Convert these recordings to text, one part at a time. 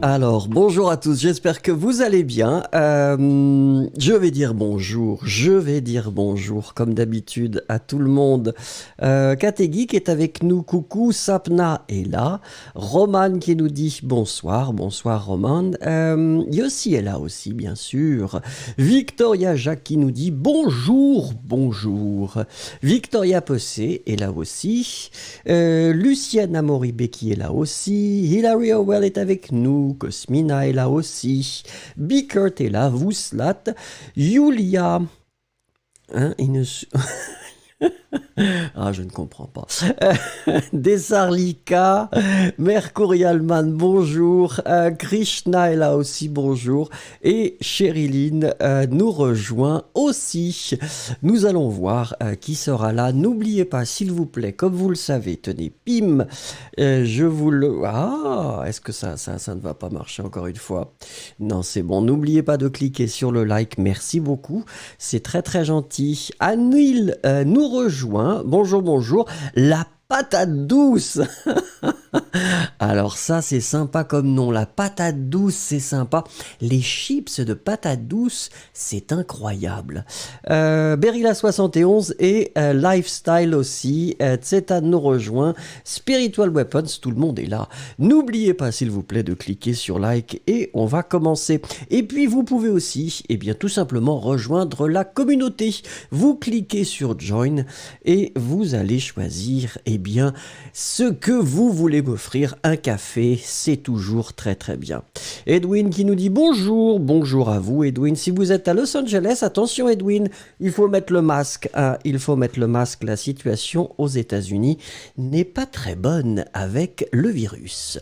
Alors, bonjour à tous, j'espère que vous allez bien. Je vais dire bonjour, comme d'habitude, à tout le monde. Kategeek est avec nous, coucou, Sapna est là, Roman qui nous dit bonsoir Roman, Yossi est là aussi, bien sûr, Victoria Jacques qui nous dit bonjour, Victoria Possé est là aussi, Luciane Amoribé qui est là aussi, Hilary Howell est avec nous, Cosmina est là aussi, Bickert est là, Vouslat, Julia, je ne comprends pas. Desarlika, Mercurialman, bonjour. Krishna est là aussi, bonjour. Et Chériline nous rejoint aussi. Nous allons voir qui sera là. N'oubliez pas, s'il vous plaît, comme vous le savez, tenez, pim, je vous le... est-ce que ça ne va pas marcher encore une fois? Non, c'est bon. N'oubliez pas de cliquer sur le like. Merci beaucoup. C'est très, très gentil. Anil nous rejoint. Bonjour. La patate douce. Alors ça, c'est sympa comme nom. La patate douce, c'est sympa. Les chips de patate douce, c'est incroyable. Berilla71 et Lifestyle aussi. Tsetan nous rejoint. Spiritual Weapons, tout le monde est là. N'oubliez pas, s'il vous plaît, de cliquer sur like et on va commencer. Et puis, vous pouvez aussi, tout simplement rejoindre la communauté. Vous cliquez sur Join et vous allez choisir, ce que vous voulez m'offrir. Un café, c'est toujours très très bien. Edwin qui nous dit bonjour à vous Edwin. Si vous êtes à Los Angeles, attention Edwin, il faut mettre le masque. La situation aux États-Unis n'est pas très bonne avec le virus.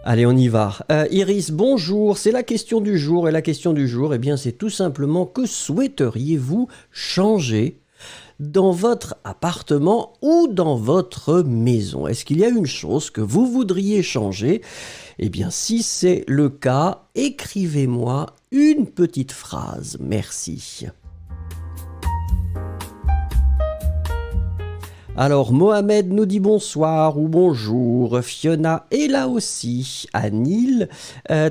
Allez, on y va. Iris, bonjour. C'est la question du jour. Et la question du jour, c'est tout simplement que souhaiteriez-vous changer dans votre appartement ou dans votre maison? Est-ce qu'il y a une chose que vous voudriez changer? Si c'est le cas, écrivez-moi une petite phrase. Merci. Alors, Mohamed nous dit bonsoir ou bonjour. Fiona est là aussi. Anil,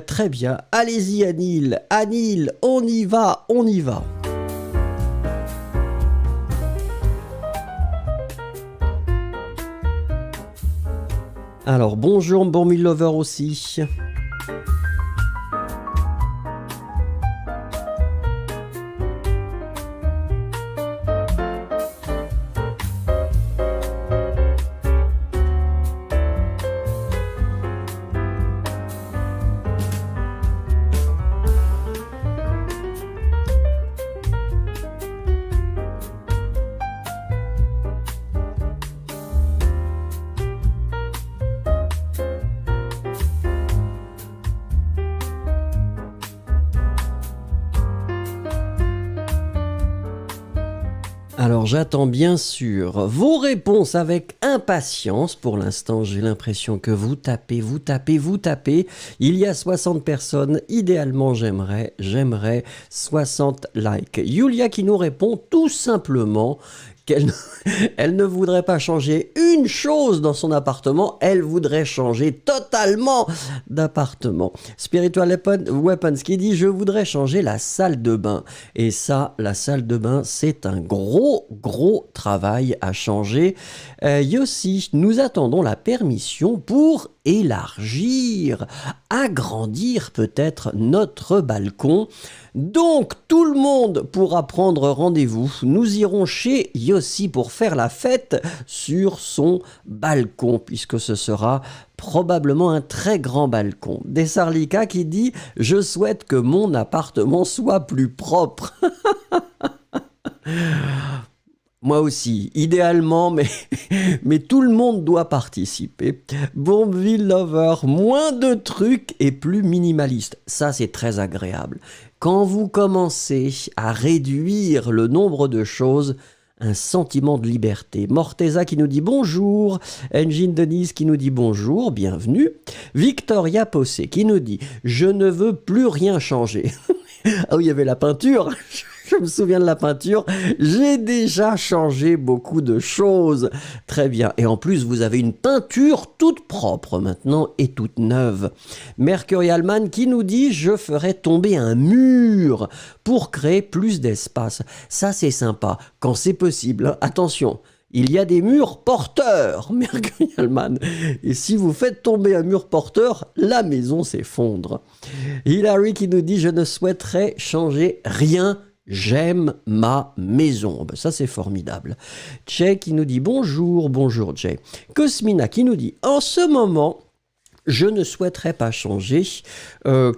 très bien. Allez-y, Anil. Anil, on y va. Alors, bonjour, Bourmille Lover aussi. Alors j'attends bien sûr vos réponses avec impatience. Pour l'instant, j'ai l'impression que vous tapez, vous tapez, vous tapez. Il y a 60 personnes. Idéalement, j'aimerais 60 likes. Yulia qui nous répond tout simplement qu'elle elle ne voudrait pas changer une chose dans son appartement, elle voudrait changer totalement d'appartement. Spiritual Weapons qui dit « Je voudrais changer la salle de bain ». Et ça, la salle de bain, c'est un gros travail à changer. Yossi, nous attendons la permission pour élargir, agrandir peut-être notre balcon. Donc tout le monde pourra prendre rendez-vous. Nous irons chez Yossi pour faire la fête sur son balcon, puisque ce sera probablement un très grand balcon. Dessarlika qui dit « Je souhaite que mon appartement soit plus propre ». Moi aussi, idéalement, mais tout le monde doit participer. Bombville Lover, moins de trucs et plus minimaliste. Ça, c'est très agréable. Quand vous commencez à réduire le nombre de choses, un sentiment de liberté. Morteza qui nous dit bonjour. Engine Denise qui nous dit bonjour, bienvenue. Victoria Possé qui nous dit « Je ne veux plus rien changer ». Ah oui, il y avait la peinture. Je me souviens de la peinture. J'ai déjà changé beaucoup de choses. Très bien. Et en plus, vous avez une peinture toute propre maintenant et toute neuve. Mercurial Man qui nous dit « Je ferai tomber un mur pour créer plus d'espace ». Ça, c'est sympa. Quand c'est possible. Attention. Il y a des murs porteurs, Mercurial Man. Et si vous faites tomber un mur porteur, la maison s'effondre. Hilary qui nous dit « Je ne souhaiterais changer rien. J'aime ma maison ». Ben ça, c'est formidable. Jay qui nous dit « Bonjour, bonjour Jay ». Cosmina qui nous dit « En ce moment, je ne souhaiterais pas changer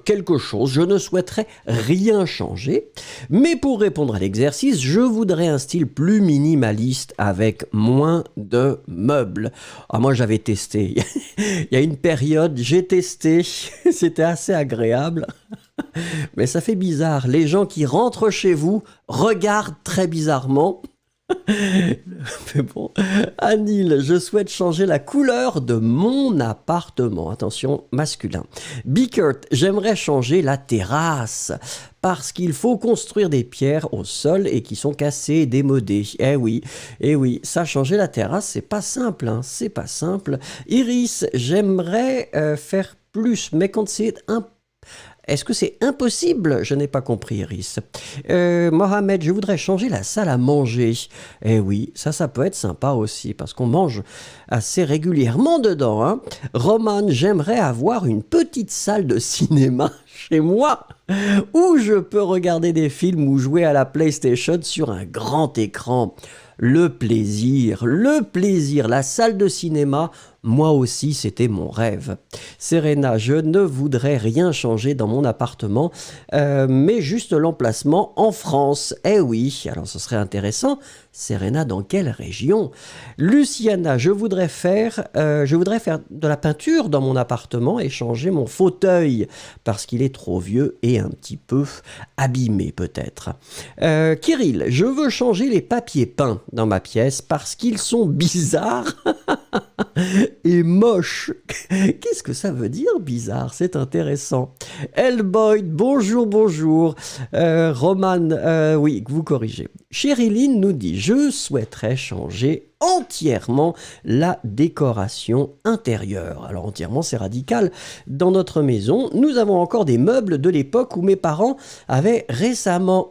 quelque chose, je ne souhaiterais rien changer, mais pour répondre à l'exercice, je voudrais un style plus minimaliste avec moins de meubles. » Ah, moi, j'avais testé. Il y a une période, j'ai testé, c'était assez agréable. Mais ça fait bizarre. Les gens qui rentrent chez vous regardent très bizarrement. Mais bon, Anil, je souhaite changer la couleur de mon appartement. Attention, masculin. Bickert, j'aimerais changer la terrasse parce qu'il faut construire des pierres au sol et qui sont cassées et démodées. Eh oui, ça, changer la terrasse, c'est pas simple, hein, c'est pas simple. Iris, j'aimerais faire plus, mais quand c'est un Est-ce que c'est impossible? Je n'ai pas compris, Iris. Mohamed, je voudrais changer la salle à manger. Eh oui, ça peut être sympa aussi, parce qu'on mange assez régulièrement dedans. Hein. Roman, j'aimerais avoir une petite salle de cinéma chez moi, où je peux regarder des films ou jouer à la PlayStation sur un grand écran. Le plaisir, la salle de cinéma, moi aussi c'était mon rêve. Serena, je ne voudrais rien changer dans mon appartement, mais juste l'emplacement en France. Eh oui, alors ce serait intéressant. Serena, dans quelle région? Luciana, je voudrais faire de la peinture dans mon appartement et changer mon fauteuil parce qu'il est trop vieux et un petit peu abîmé peut-être. Kirill, je veux changer les papiers peints dans ma pièce parce qu'ils sont bizarres et moches. Qu'est-ce que ça veut dire bizarre? C'est intéressant. Elboyd, bonjour. Roman, oui, vous corrigez. Chériline nous dit « Je souhaiterais changer entièrement la décoration intérieure. » Alors entièrement, c'est radical. Dans notre maison, nous avons encore des meubles de l'époque où mes parents avaient récemment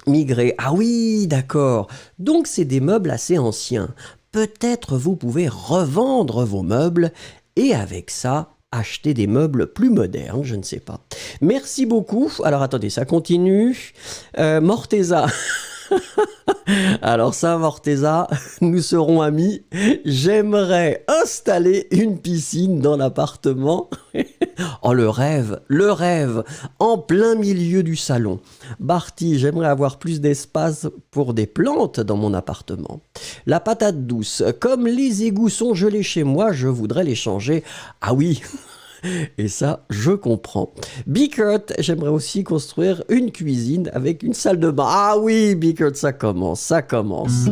migré. Ah oui, d'accord. Donc c'est des meubles assez anciens. Peut-être vous pouvez revendre vos meubles et avec ça, acheter des meubles plus modernes, je ne sais pas. Merci beaucoup. Alors attendez, ça continue. Morteza. Alors ça, Morteza, nous serons amis. J'aimerais installer une piscine dans l'appartement. Oh, le rêve, en plein milieu du salon. Barty, j'aimerais avoir plus d'espace pour des plantes dans mon appartement. La patate douce, comme les égouts sont gelés chez moi, je voudrais les changer. Ah oui, Et ça, je comprends. Bickert, j'aimerais aussi construire une cuisine avec une salle de bain. Ah oui, Bickert, ça commence, ça commence.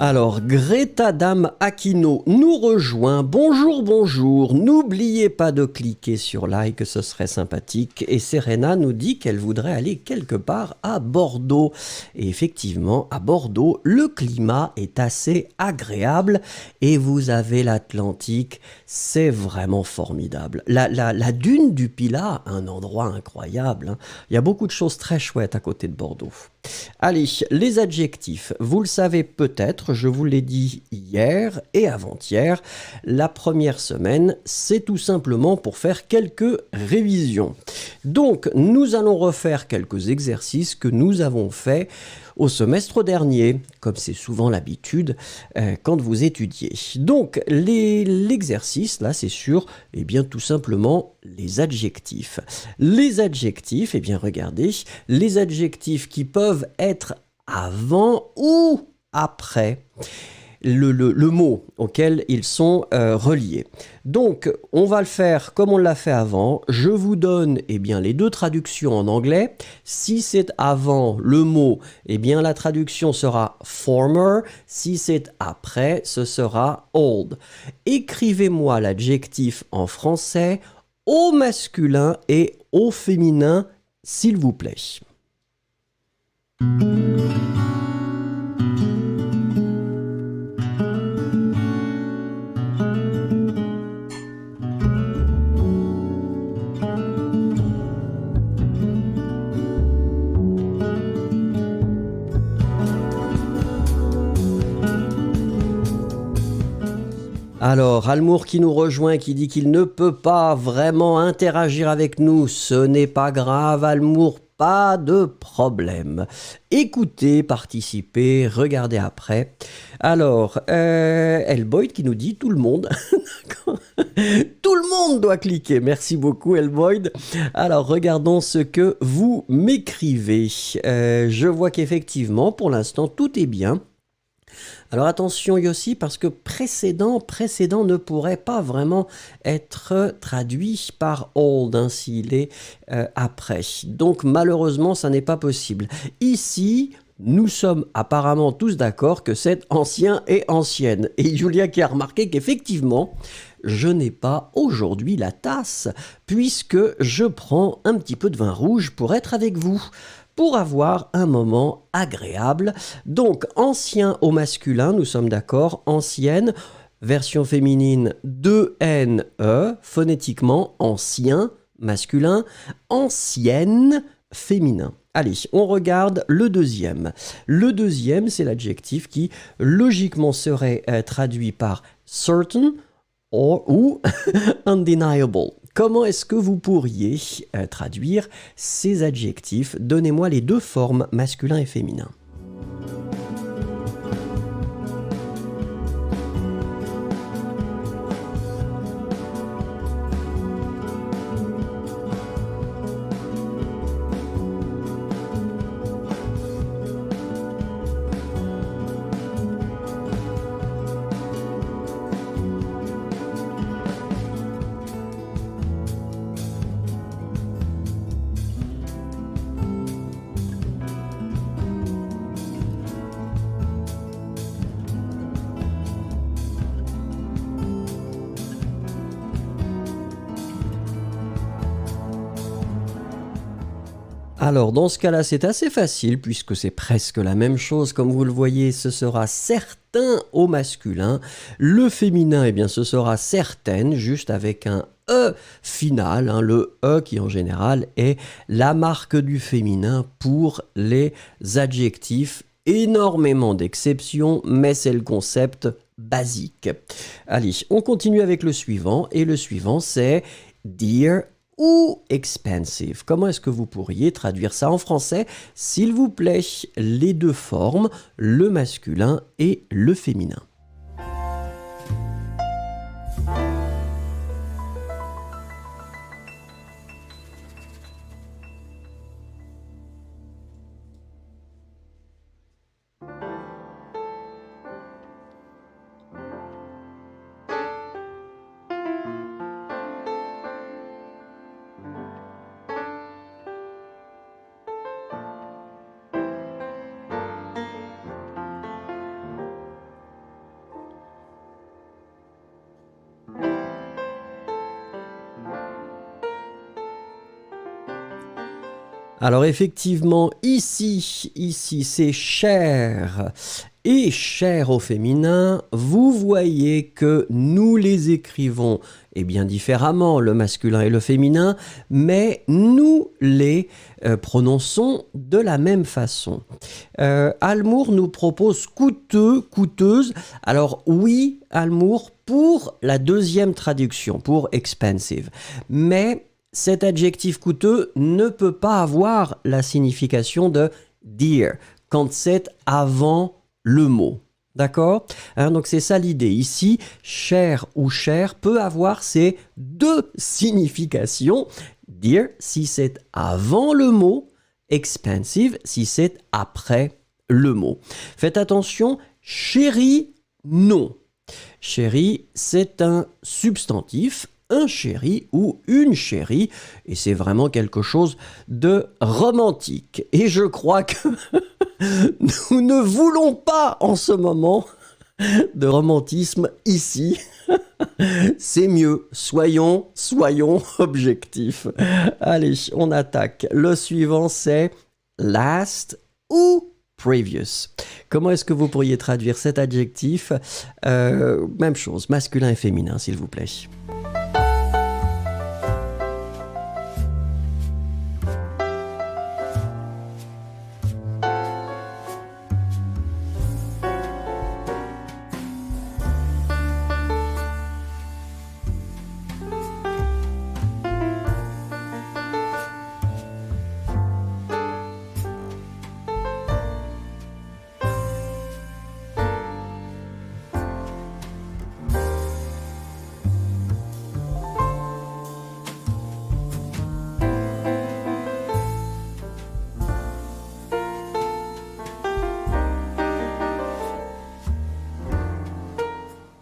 Alors, Greta Dame Aquino nous rejoint. Bonjour, bonjour. N'oubliez pas de cliquer sur like, ce serait sympathique. Et Serena nous dit qu'elle voudrait aller quelque part à Bordeaux. Et effectivement, à Bordeaux, le climat est assez agréable. Et vous avez l'Atlantique, c'est vraiment formidable. La dune du Pilat, un endroit incroyable, hein. Il y a beaucoup de choses très chouettes à côté de Bordeaux. Allez, les adjectifs, vous le savez peut-être, je vous l'ai dit hier et avant-hier, la première semaine, c'est tout simplement pour faire quelques révisions. Donc, nous allons refaire quelques exercices que nous avons faits au semestre dernier, comme c'est souvent l'habitude quand vous étudiez. Donc, l'exercice, là, c'est sur, eh bien, tout simplement, les adjectifs. Les adjectifs, eh bien, regardez, les adjectifs qui peuvent être avant ou après le mot auquel ils sont reliés. Donc, on va le faire comme on l'a fait avant. Je vous donne eh bien, les deux traductions en anglais. Si c'est avant le mot, eh bien, la traduction sera former. Si c'est après, ce sera old. Écrivez-moi l'adjectif en français au masculin et au féminin, s'il vous plaît. Alors, Almour qui nous rejoint, qui dit qu'il ne peut pas vraiment interagir avec nous. Ce n'est pas grave, Almour, pas de problème. Écoutez, participez, regardez après. Alors, Elboyd qui nous dit tout le monde. Tout le monde doit cliquer. Merci beaucoup, Elboyd. Alors, regardons ce que vous m'écrivez. Je vois qu'effectivement, pour l'instant, tout est bien. Alors attention Yossi, parce que précédent ne pourrait pas vraiment être traduit par old, hein, s'il est après. Donc malheureusement, ça n'est pas possible. Ici, nous sommes apparemment tous d'accord que c'est ancien et ancienne. Et Julia qui a remarqué qu'effectivement, je n'ai pas aujourd'hui la tasse, puisque je prends un petit peu de vin rouge pour être avec vous, pour avoir un moment agréable. Donc, ancien au masculin, nous sommes d'accord, ancienne, version féminine 2NE, phonétiquement ancien, masculin, ancienne, féminin. Allez, on regarde le deuxième. Le deuxième, c'est l'adjectif qui, logiquement, serait traduit par certain ou undeniable. Comment est-ce que vous pourriez traduire ces adjectifs? Donnez-moi les deux formes, masculin et féminin. Alors, dans ce cas-là, c'est assez facile, puisque c'est presque la même chose. Comme vous le voyez, ce sera certain au masculin. Le féminin, eh bien, ce sera certaine, juste avec un E final, hein, le E qui, en général, est la marque du féminin pour les adjectifs. Énormément d'exceptions, mais c'est le concept basique. Allez, on continue avec le suivant, et le suivant, c'est dear ou expensive. Comment est-ce que vous pourriez traduire ça en français? S'il vous plaît, les deux formes, le masculin et le féminin. Alors effectivement, ici c'est cher et cher au féminin. Vous voyez que nous les écrivons bien différemment, le masculin et le féminin, mais nous les prononçons de la même façon. Almour nous propose coûteux, coûteuse. Alors oui, Almour, pour la deuxième traduction, pour expensive. Mais cet adjectif coûteux ne peut pas avoir la signification de dear quand c'est avant le mot. D'accord ? Donc c'est ça l'idée. Ici, cher ou cher peut avoir ces deux significations. Dear si c'est avant le mot, expensive si c'est après le mot. Faites attention, chéri, non. Chéri, c'est un substantif, un chéri ou une chérie, et c'est vraiment quelque chose de romantique. Et je crois que nous ne voulons pas en ce moment de romantisme ici. C'est mieux, soyons objectifs. Allez, on attaque. Le suivant, c'est last ou previous. Comment est-ce que vous pourriez traduire cet adjectif ? Même chose, masculin et féminin, s'il vous plaît.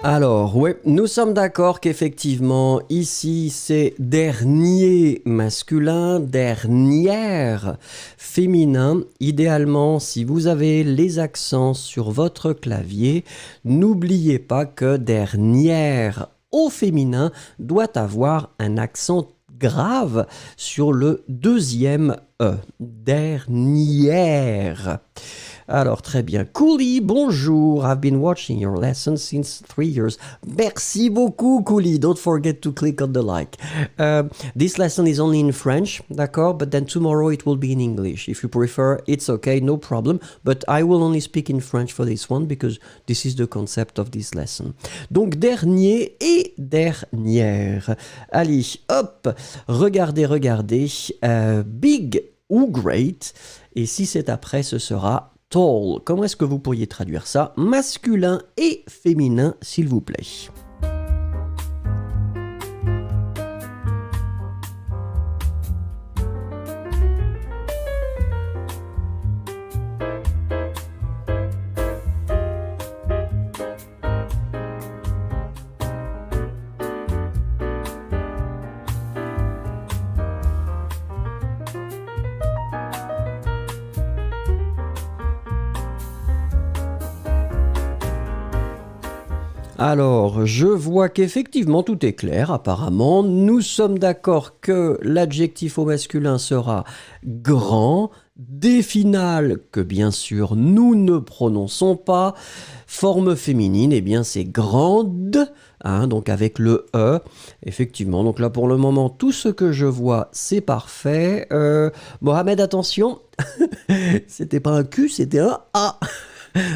Alors, oui, nous sommes d'accord qu'effectivement, ici, c'est dernier masculin, dernière féminin. Idéalement, si vous avez les accents sur votre clavier, n'oubliez pas que dernière au féminin doit avoir un accent grave sur le deuxième E. Dernière. Alors, très bien. Cooley, bonjour. I've been watching your lesson since 3 years. Merci beaucoup, Cooley. Don't forget to click on the like. This lesson is only in French, d'accord? But then tomorrow it will be in English. If you prefer, it's okay, no problem. But I will only speak in French for this one because this is the concept of this lesson. Donc, dernier et dernière. Allez, hop. Regardez. Big ou great. Et si c'est après, ce sera tall. Comment est-ce que vous pourriez traduire ça? Masculin et féminin, s'il vous plaît. Alors, je vois qu'effectivement tout est clair, apparemment. Nous sommes d'accord que l'adjectif au masculin sera grand, des finales que bien sûr nous ne prononçons pas. Forme féminine, eh bien c'est grande, donc avec le E, effectivement. Donc là pour le moment, tout ce que je vois, c'est parfait. Mohamed, attention, c'était pas un Q, c'était un A.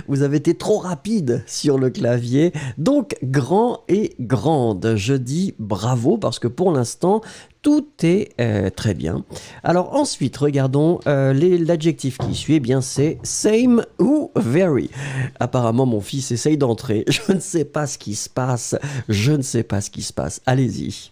Vous avez été trop rapide sur le clavier. Donc, grand et grande. Je dis bravo parce que pour l'instant, tout est très bien. Alors ensuite, regardons l'adjectif qui suit. Eh bien, c'est same ou very. Apparemment, mon fils essaye d'entrer. Je ne sais pas ce qui se passe. Allez-y.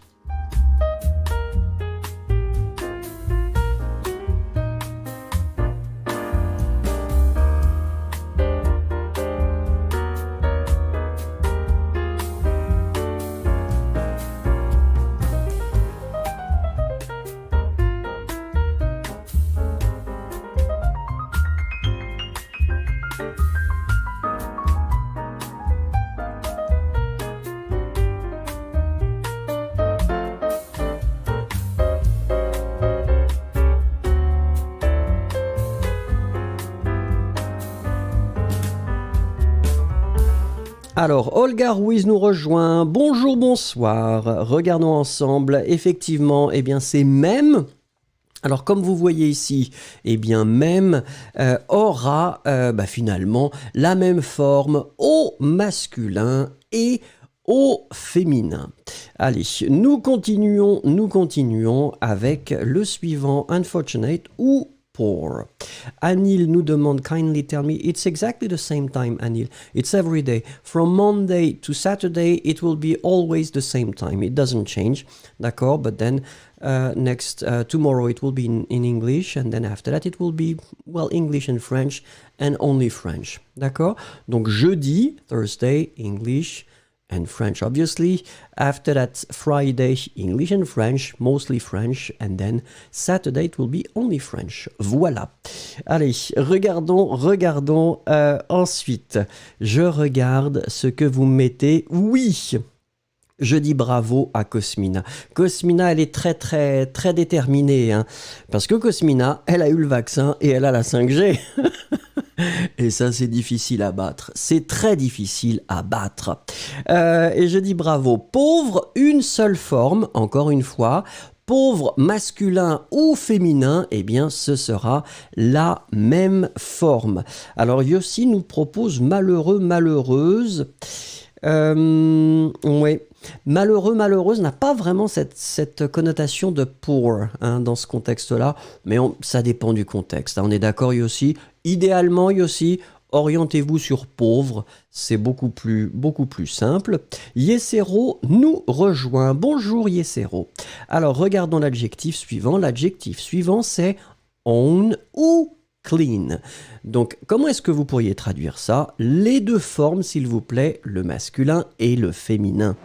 Alors, Olga Ruiz nous rejoint. Bonjour, bonsoir. Regardons ensemble. Effectivement, eh bien, c'est même. Alors, comme vous voyez ici, eh bien, même aura finalement la même forme au masculin et au féminin. Allez, nous continuons avec le suivant, unfortunate ou poor. Anil nous demande, kindly tell me, it's exactly the same time, Anil. It's every day. From Monday to Saturday, it will be always the same time. It doesn't change, d'accord? But then tomorrow it will be in English, and then after that it will be, well, English and French, and only French, d'accord? Donc jeudi, Thursday, English and French, obviously. After that, Friday, English and French, mostly French, and then Saturday, it will be only French. Voilà. Allez, regardons ensuite. Je regarde ce que vous mettez. Oui, je dis bravo à Cosmina. Cosmina, elle est très, très, très déterminée, hein, parce que Cosmina, elle a eu le vaccin et elle a la 5G. Et ça, c'est difficile à battre. C'est très difficile à battre. Et je dis bravo. Pauvre, une seule forme, encore une fois. Pauvre, masculin ou féminin, eh bien, ce sera la même forme. Alors, Yossi nous propose malheureux, malheureuse. Ouais. Malheureux, malheureuse n'a pas vraiment cette connotation de poor, hein, dans ce contexte-là, mais ça dépend du contexte. Hein. On est d'accord, Yossi. Idéalement, Yossi, orientez-vous sur pauvre, c'est beaucoup plus simple. Yesero nous rejoint. Bonjour Yesero. Alors, regardons l'adjectif suivant. L'adjectif suivant, c'est own ou clean. Donc, comment est-ce que vous pourriez traduire ça? Les deux formes, s'il vous plaît, le masculin et le féminin.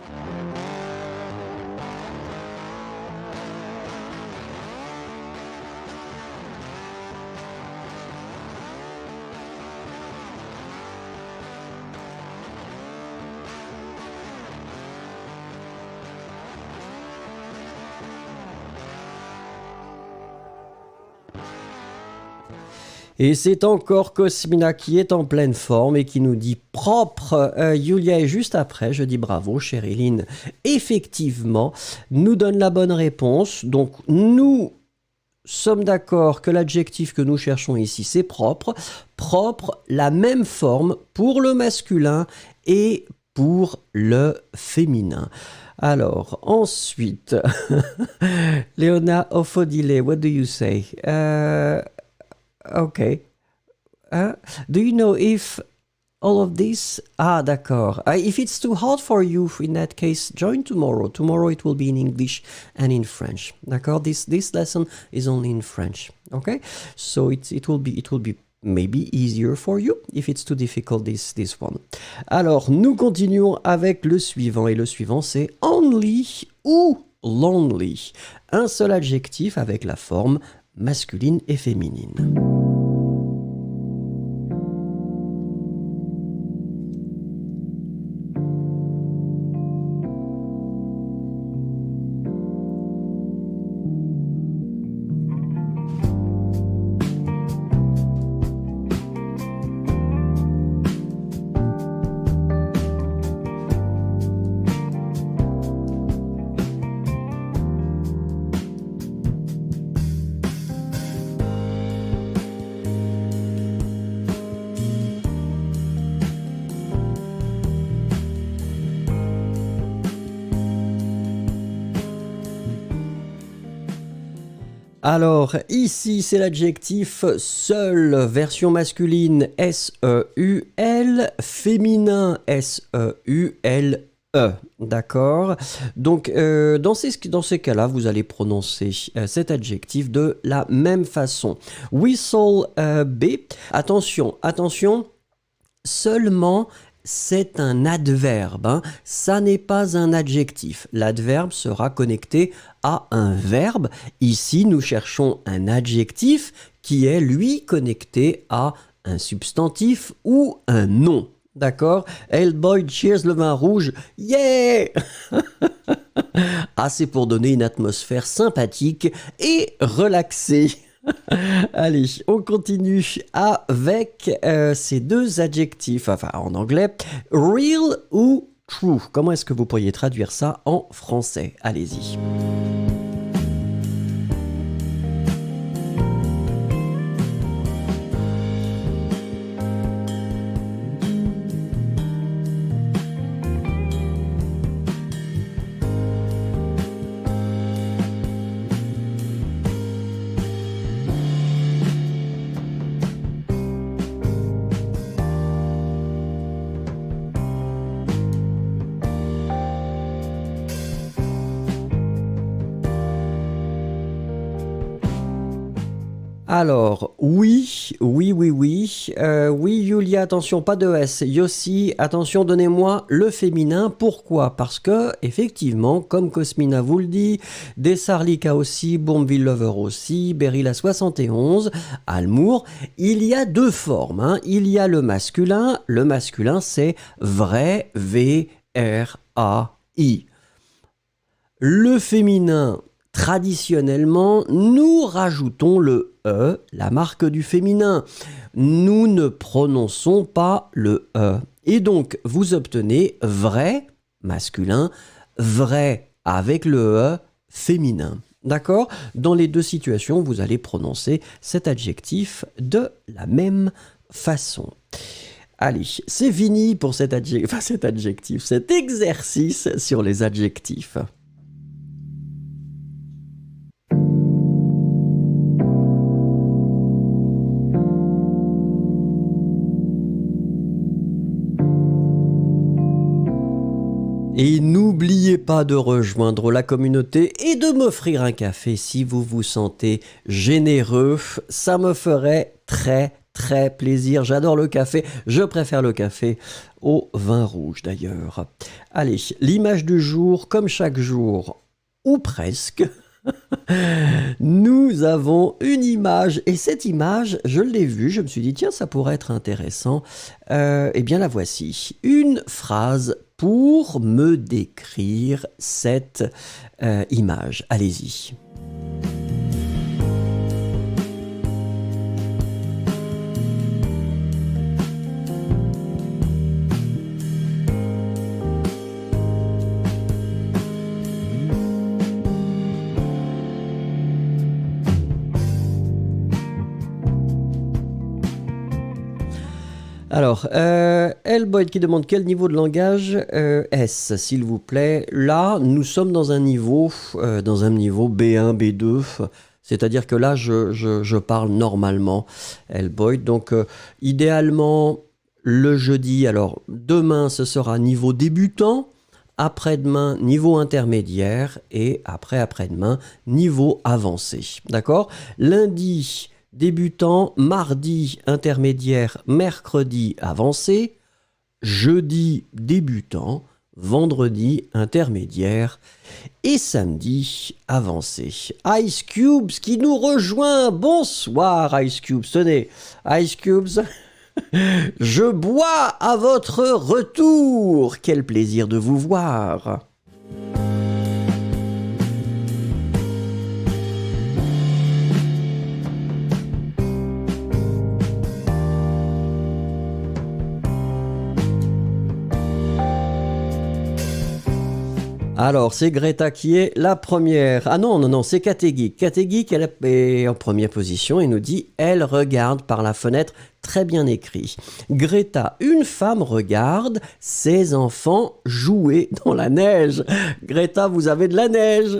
Et c'est encore Cosmina qui est en pleine forme et qui nous dit propre. Julia est juste après, je dis bravo, Chériline. Effectivement, nous donne la bonne réponse. Donc, nous sommes d'accord que l'adjectif que nous cherchons ici, c'est propre. Propre, la même forme pour le masculin et pour le féminin. Alors, ensuite, Léona Ofodile, what do you say? Okay. Do you know if all of this... Ah, d'accord. If it's too hard for you, in that case, join tomorrow. Tomorrow it will be in English and in French. D'accord? This lesson is only in French. Okay? So it will be maybe easier for you if it's too difficult, this one. Alors, nous continuons avec le suivant. Et le suivant, c'est only ou lonely. Un seul adjectif avec la forme masculine et féminine. Alors, ici, c'est l'adjectif seul, version masculine S-E-U-L, féminin S-E-U-L-E. D'accord? Donc, dans ces cas-là, vous allez prononcer cet adjectif de la même façon. Whistle B. Attention, seulement... C'est un adverbe, hein. Ça n'est pas un adjectif. L'adverbe sera connecté à un verbe. Ici, nous cherchons un adjectif qui est, lui, connecté à un substantif ou un nom. D'accord? Hellboy cheers le vin rouge. Yeah! Ah, c'est pour donner une atmosphère sympathique et relaxée. Allez, on continue avec ces deux adjectifs, enfin en anglais, real ou true. Comment est-ce que vous pourriez traduire ça en français? Allez-y. Alors, oui, oui, oui, oui. Oui, Yulia, attention, pas de S. Yossi, attention, donnez-moi le féminin. Pourquoi? Parce que, effectivement, comme Cosmina vous le dit, Dessarlika aussi, Bombville Lover aussi, Beryl 71, Almour, il y a deux formes. Hein. Il y a le masculin c'est vrai, V-R-A-I. Le féminin, traditionnellement, nous rajoutons le E, la marque du féminin. Nous ne prononçons pas le E. Et donc, vous obtenez vrai, masculin, vrai avec le E, féminin. D'accord? Dans les deux situations, vous allez prononcer cet adjectif de la même façon. Allez, c'est fini pour cet adjectif, cet exercice sur les adjectifs. Et n'oubliez pas de rejoindre la communauté et de m'offrir un café si vous vous sentez généreux. Ça me ferait très plaisir. J'adore le café. Je préfère le café au vin rouge d'ailleurs. Allez, l'image du jour, comme chaque jour, ou presque. Nous avons une image et cette image, je l'ai vue, je me suis dit tiens ça pourrait être intéressant. Eh bien la voici, une phrase pour me décrire cette image. Allez-y. Alors, Boyd qui demande quel niveau de langage S, s'il vous plaît. Là, nous sommes dans un niveau B1, B2, c'est-à-dire que là, je parle normalement, Boyd. Donc, idéalement, le jeudi, alors demain, ce sera niveau débutant, après-demain, niveau intermédiaire, et après-demain, niveau avancé. D'accord? Lundi, débutant, mardi intermédiaire, mercredi avancé, jeudi débutant, vendredi intermédiaire et samedi avancé. Ice Cubes qui nous rejoint. Bonsoir Ice Cubes. Tenez, Ice Cubes, je bois à votre retour. Quel plaisir de vous voir. Alors, c'est Greta qui est la première. Ah non, c'est Kategeek. Kategeek, elle est en première position et nous dit « Elle regarde par la fenêtre ». Très bien écrit. Greta, une femme regarde ses enfants jouer dans la neige. Greta, vous avez de la neige.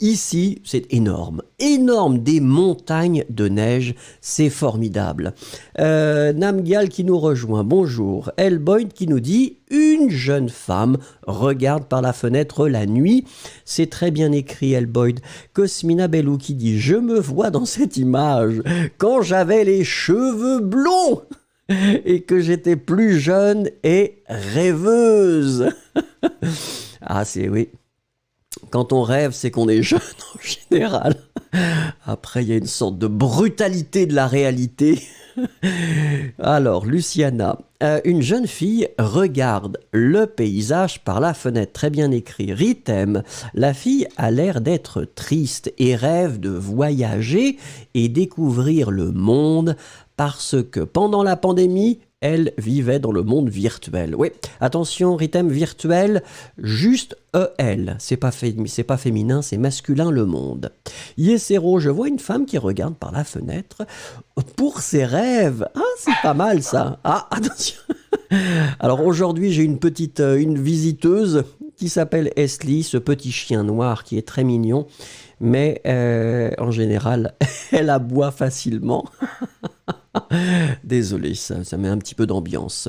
Ici, c'est énorme. Énorme, des montagnes de neige. C'est formidable. Namgyal qui nous rejoint. Bonjour. Boyd qui nous dit « Une jeune femme regarde par la fenêtre la nuit ». C'est très bien écrit, Boyd. Cosmina Bellou qui dit « Je me vois dans cette image quand j'avais les cheveux blonds et que j'étais plus jeune et rêveuse ». Ah, c'est oui. Quand on rêve, c'est qu'on est jeune en général. Après, il y a une sorte de brutalité de la réalité. Alors, Luciana, Une jeune fille regarde le paysage par la fenêtre. Très bien écrit. Ritem. La fille a l'air d'être triste et rêve de voyager et découvrir le monde parce que pendant la pandémie, elle vivait dans le monde virtuel. Oui, attention, Ritem virtuel, juste EL. C'est pas féminin, c'est masculin le monde. Yesero, je vois une femme qui regarde par la fenêtre pour ses rêves. Ah, c'est pas mal ça. Ah, attention. Alors aujourd'hui, j'ai une visiteuse qui s'appelle Esli, ce petit chien noir qui est très mignon, mais en général, elle aboie facilement. Désolé, ça met un petit peu d'ambiance.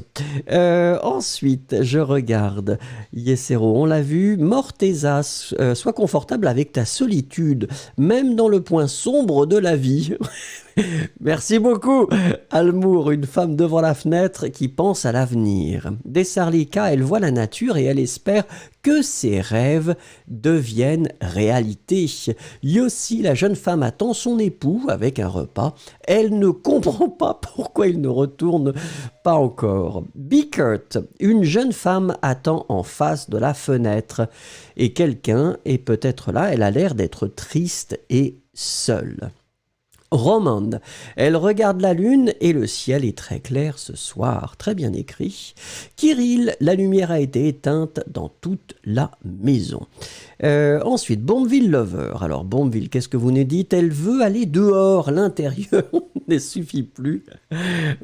Ensuite, je regarde. Yesero, on l'a vu. Morteza, sois confortable avec ta solitude, même dans le point sombre de la vie. Merci beaucoup. Almour, une femme devant la fenêtre qui pense à l'avenir. Dessarlika, elle voit la nature et elle espère que ses rêves deviennent réalité. Yossi, la jeune femme attend son époux avec un repas. Elle ne comprend pas pourquoi il ne retourne pas encore. Bickert, une jeune femme attend en face de la fenêtre et quelqu'un est peut-être là. Elle a l'air d'être triste et seule. Romande, elle regarde la lune et le ciel est très clair ce soir, très bien écrit. Kirill, la lumière a été éteinte dans toute la maison. Ensuite, Bombville Lover. Alors Bombville, qu'est-ce que vous nous dites? Elle veut aller dehors, l'intérieur ne suffit plus.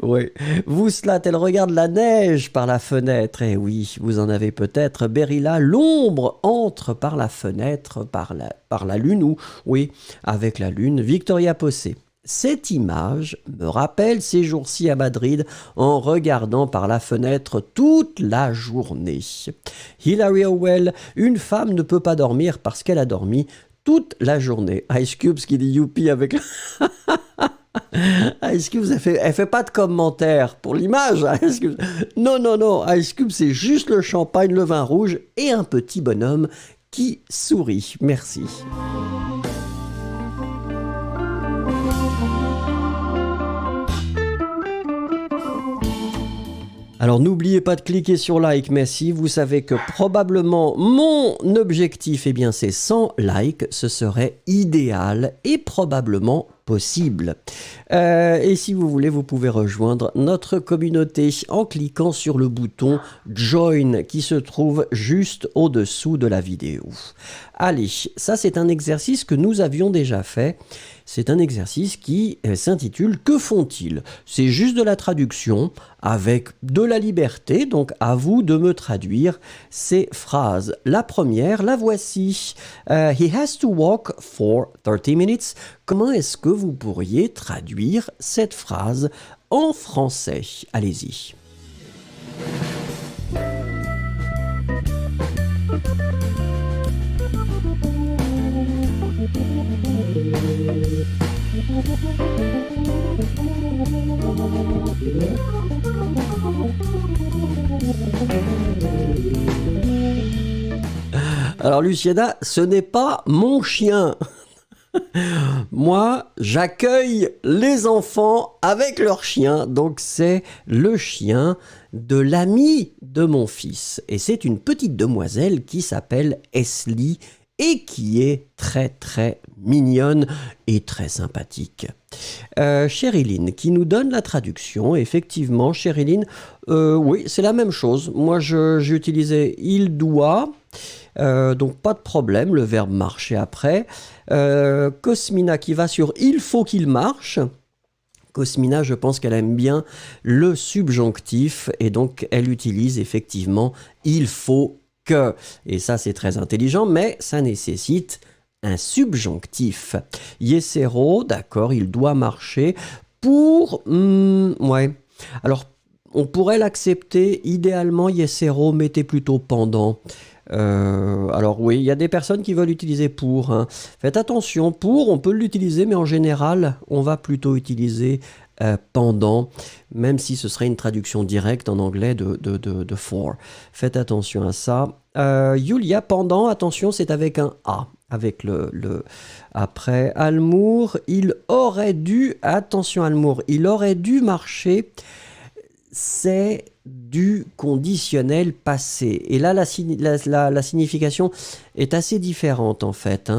Ouais. Vouslat, elle regarde la neige par la fenêtre. Eh oui, vous en avez peut-être. Berilla, l'ombre entre par la fenêtre, par la lune, ou oui, avec la lune. Victoria Possé. Cette image me rappelle ces jours-ci à Madrid en regardant par la fenêtre toute la journée. Hilary Howell, une femme ne peut pas dormir parce qu'elle a dormi toute la journée. Ice Cube qui dit youpi avec... Ice Cube, elle fait pas de commentaires pour l'image. Ice Cube. Non, Ice Cube, c'est juste le champagne, le vin rouge et un petit bonhomme qui sourit. Merci. Alors n'oubliez pas de cliquer sur like, merci. Vous savez que probablement mon objectif, c'est 100 likes. Ce serait idéal et probablement possible. Et si vous voulez, vous pouvez rejoindre notre communauté en cliquant sur le bouton Join qui se trouve juste au-dessous de la vidéo. Allez, ça c'est un exercice que nous avions déjà fait. C'est un exercice qui s'intitule « Que font-ils » C'est juste de la traduction avec de la liberté, donc à vous de me traduire ces phrases. La première, la voici. He has to walk for 30 minutes. Comment est-ce que vous pourriez traduire cette phrase en français? Allez-y. Alors Luciana, ce n'est pas mon chien. Moi, j'accueille les enfants avec leur chien, donc c'est le chien de l'ami de mon fils. Et c'est une petite demoiselle qui s'appelle Esli et qui est très très mignonne et très sympathique. Sherilyn qui nous donne la traduction. Effectivement, Sherilyn, oui, c'est la même chose. Moi, j'ai utilisé « il doit ». Donc pas de problème, le verbe marcher après. Cosmina qui va sur il faut qu'il marche. Cosmina, je pense qu'elle aime bien le subjonctif et donc elle utilise effectivement il faut que. Et ça c'est très intelligent, mais ça nécessite un subjonctif. Yesero, d'accord, il doit marcher pour... ouais. Alors on pourrait l'accepter, idéalement Yesero, mettez plutôt pendant. Alors oui, il y a des personnes qui veulent utiliser pour. Hein. Faites attention, pour, on peut l'utiliser, mais en général, on va plutôt utiliser pendant, même si ce serait une traduction directe en anglais de for. Faites attention à ça. Yulia, pendant, attention, c'est avec un A. Avec le... Après, Almour, il aurait dû... Attention Almour, il aurait dû marcher... c'est du conditionnel passé. Et là, la signification est assez différente en fait.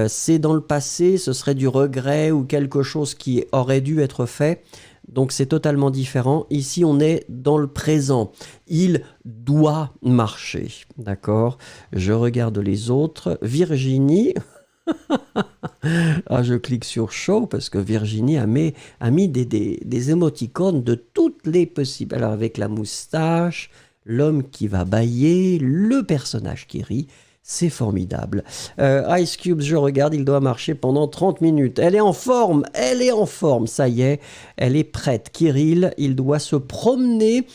C'est dans le passé, ce serait du regret ou quelque chose qui aurait dû être fait. Donc c'est totalement différent. Ici, on est dans le présent. Il doit marcher. D'accord? Je regarde les autres. Virginie. Ah, je clique sur Show parce que Virginie a mis des émoticônes de toutes les possibles. Alors avec la moustache, l'homme qui va bâiller, le personnage qui rit. C'est formidable. Ice Cube, je regarde, il doit marcher pendant 30 minutes. Elle est en forme, ça y est, elle est prête. Kirill, il doit se promener.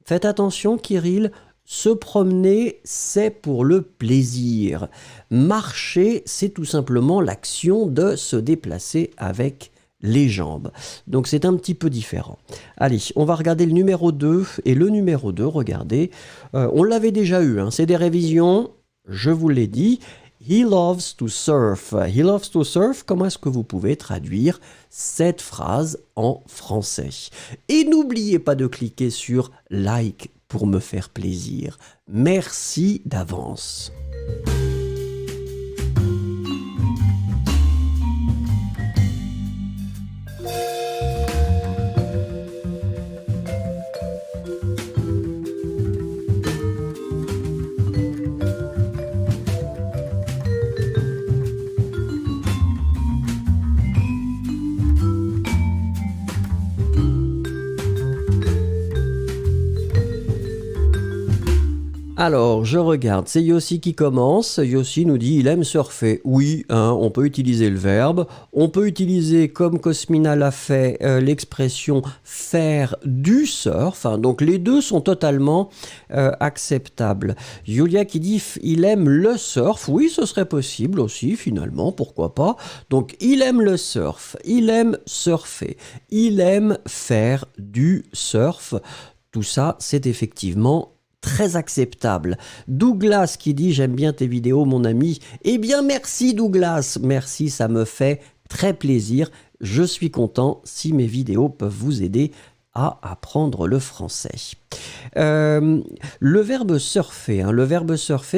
Faites attention, Kirill, se promener, c'est pour le plaisir. Marcher, c'est tout simplement l'action de se déplacer avec les jambes. Donc c'est un petit peu différent. Allez, on va regarder le numéro 2. Et le numéro 2, regardez, on l'avait déjà eu, c'est des révisions. Je vous l'ai dit, he loves to surf. He loves to surf, comment est-ce que vous pouvez traduire cette phrase en français? Et n'oubliez pas de cliquer sur like pour me faire plaisir. Merci d'avance. Alors, je regarde, c'est Yossi qui commence. Yossi nous dit, il aime surfer. Oui, on peut utiliser le verbe. On peut utiliser, comme Cosmina l'a fait, l'expression faire du surf. Donc, les deux sont totalement acceptables. Julia qui dit, il aime le surf. Oui, ce serait possible aussi, finalement, pourquoi pas. Donc, il aime le surf. Il aime surfer. Il aime faire du surf. Tout ça, c'est effectivement très acceptable. Douglas qui dit « J'aime bien tes vidéos, mon ami ». Eh bien, merci Douglas. Merci, ça me fait très plaisir. Je suis content si mes vidéos peuvent vous aider à apprendre le français. Le verbe surfer,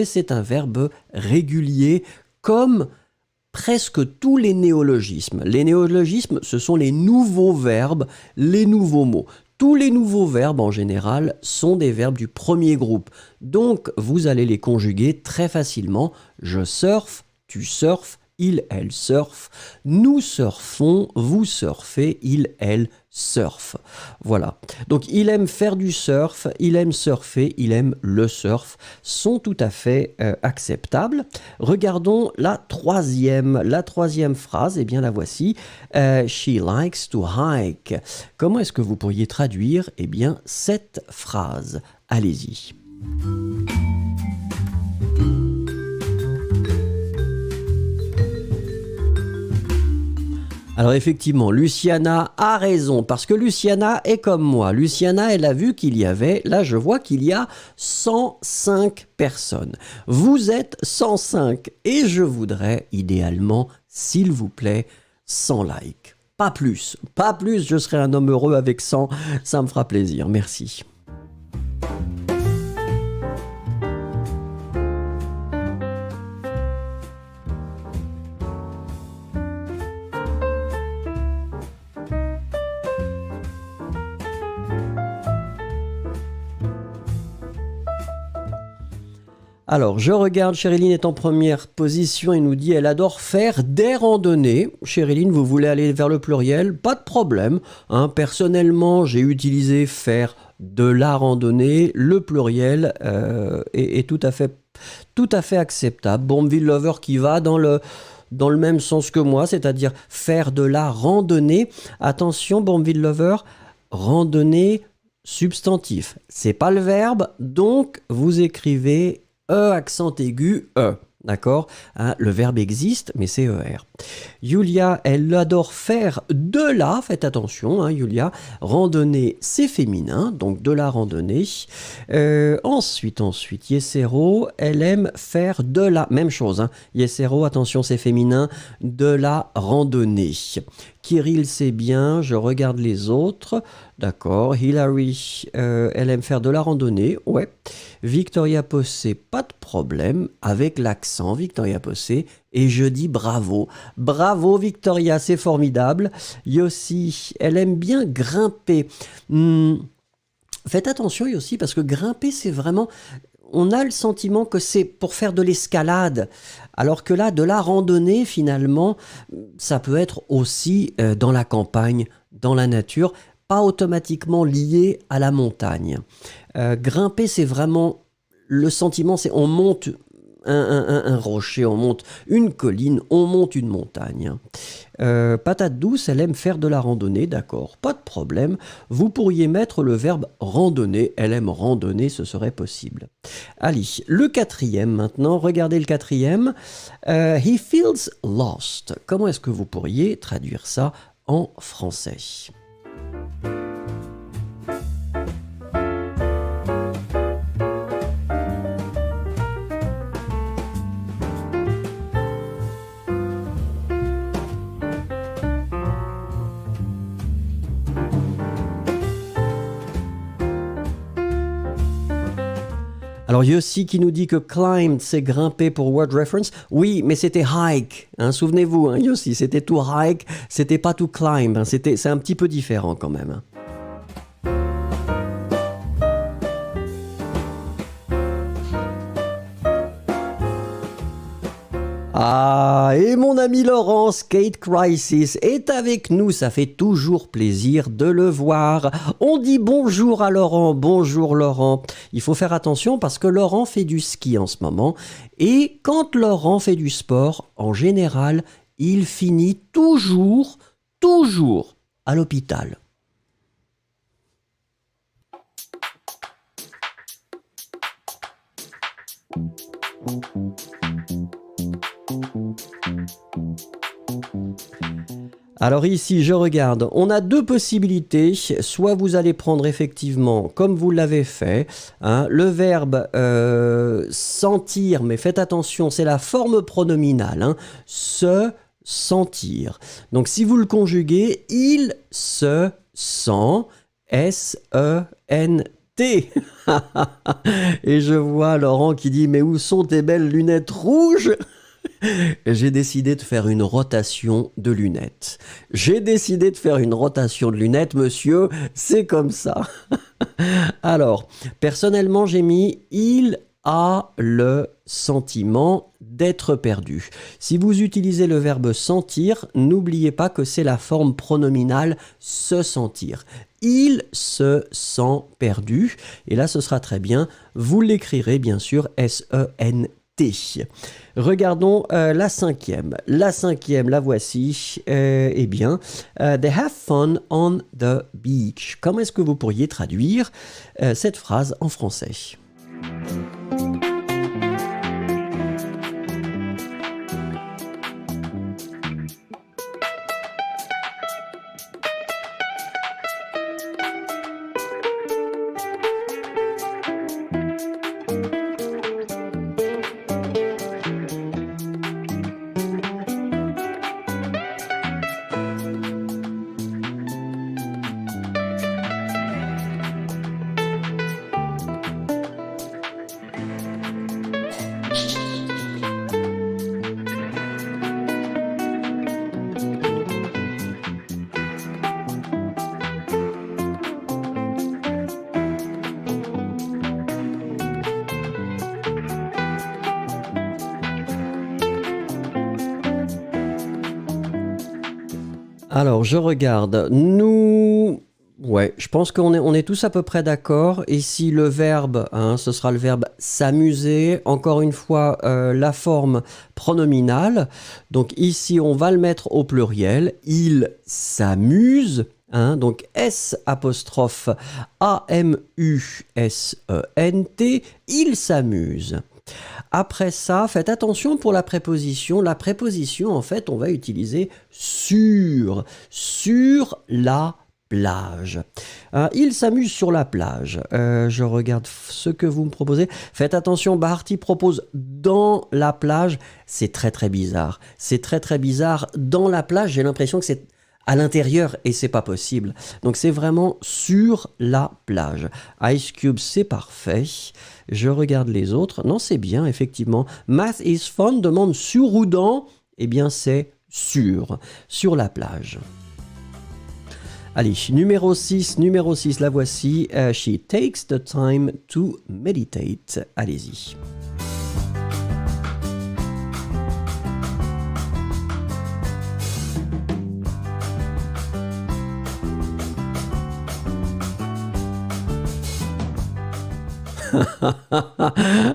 c'est un verbe régulier comme presque tous les néologismes. Les néologismes, ce sont les nouveaux verbes, les nouveaux mots. Tous les nouveaux verbes, en général, sont des verbes du premier groupe. Donc, vous allez les conjuguer très facilement. Je surfe, tu surfes, il, elle surfe. Nous surfons, vous surfez, il, elle surfe. Voilà. Donc, il aime faire du surf, il aime surfer, il aime le surf. Sont tout à fait acceptables. Regardons la troisième phrase. Eh bien, la voici. She likes to hike. Comment est-ce que vous pourriez traduire, eh bien, cette phrase? Allez-y. Alors effectivement, Luciana a raison, parce que Luciana est comme moi. Luciana, elle a vu qu'il y avait, là je vois qu'il y a 105 personnes. Vous êtes 105 et je voudrais idéalement, s'il vous plaît, 100 likes. Pas plus, je serai un homme heureux avec 100, ça me fera plaisir, merci. Alors, je regarde, Chériline est en première position et nous dit elle adore faire des randonnées. Chériline, vous voulez aller vers le pluriel? Pas de problème. Personnellement, j'ai utilisé faire de la randonnée. Le pluriel est tout à fait acceptable. Bombville Lover qui va dans le même sens que moi, c'est-à-dire faire de la randonnée. Attention, Bombville Lover, randonnée substantif. C'est pas le verbe, donc vous écrivez E, accent aigu, E. D'accord? Le verbe existe, mais c'est ER. Julia, elle adore faire de la, faites attention, Julia, randonnée, c'est féminin, donc de la randonnée. Ensuite, Yesero, elle aime faire de la, même chose, Yesero, attention, c'est féminin, de la randonnée. Kirill, c'est bien, je regarde les autres. D'accord. Hilary, elle aime faire de la randonnée. Ouais. Victoria Possé, pas de problème. Avec l'accent, Victoria Possé. Et je dis bravo. Bravo, Victoria, c'est formidable. Yossi, elle aime bien grimper. Faites attention, Yossi, parce que grimper, c'est vraiment... On a le sentiment que c'est pour faire de l'escalade, alors que là, de la randonnée, finalement, ça peut être aussi dans la campagne, dans la nature, pas automatiquement lié à la montagne. Grimper, c'est vraiment le sentiment, c'est on monte un rocher, on monte une colline, on monte une montagne. Patate douce, elle aime faire de la randonnée, d'accord, pas de problème. Vous pourriez mettre le verbe randonner, elle aime randonner, ce serait possible. Allez, le quatrième maintenant, regardez le quatrième. He feels lost. Comment est-ce que vous pourriez traduire ça en français ? Alors Yossi qui nous dit que climbed c'est grimper pour word reference. Oui, mais c'était hike. Hein, souvenez-vous, hein, Yossi, c'était tout hike, c'était pas tout climb. Hein, c'est un petit peu différent quand même. Hein. Ah, et mon ami Laurent, Skate Crisis, est avec nous. Ça fait toujours plaisir de le voir. On dit bonjour à Laurent. Bonjour Laurent. Il faut faire attention parce que Laurent fait du ski en ce moment. Et quand Laurent fait du sport, en général, il finit toujours à l'hôpital. Alors ici, je regarde, on a deux possibilités. Soit vous allez prendre effectivement, comme vous l'avez fait, hein, le verbe sentir, mais faites attention, c'est la forme pronominale, hein, se sentir. Donc si vous le conjuguez, il se sent, S-E-N-T. Et je vois Laurent qui dit « Mais où sont tes belles lunettes rouges ?» J'ai décidé de faire une rotation de lunettes. Monsieur, c'est comme ça. Alors, personnellement, j'ai mis « il a le sentiment d'être perdu ». Si vous utilisez le verbe sentir, n'oubliez pas que c'est la forme pronominale se sentir. Il se sent perdu. Et là, ce sera très bien. Vous l'écrirez bien sûr S-E-N-T. Regardons la cinquième. La cinquième, la voici. Eh bien, they have fun on the beach. Comment est-ce que vous pourriez traduire cette phrase en français ? Alors, je regarde. Ouais, je pense on est tous à peu près d'accord. Ici, le verbe, hein, ce sera le verbe s'amuser. Encore une fois, la forme pronominale. Donc ici, on va le mettre au pluriel. Il s'amuse. Hein, donc S apostrophe A-M-U-S-E-N-T. Il s'amuse. Après ça, faites attention pour la préposition. La préposition, en fait, on va utiliser sur la plage. Il s'amuse sur la plage. Je regarde ce que vous me proposez. Faites attention, Barty propose dans la plage. C'est très très bizarre. C'est très très bizarre. Dans la plage, j'ai l'impression que c'est à l'intérieur et c'est pas possible. Donc c'est vraiment sur la plage. Ice Cube, c'est parfait. Je regarde les autres. Non, c'est bien, effectivement. Math is fun demande sur ou dans. Eh bien, c'est sur la plage. Allez, numéro 6, la voici. She takes the time to meditate. Allez-y.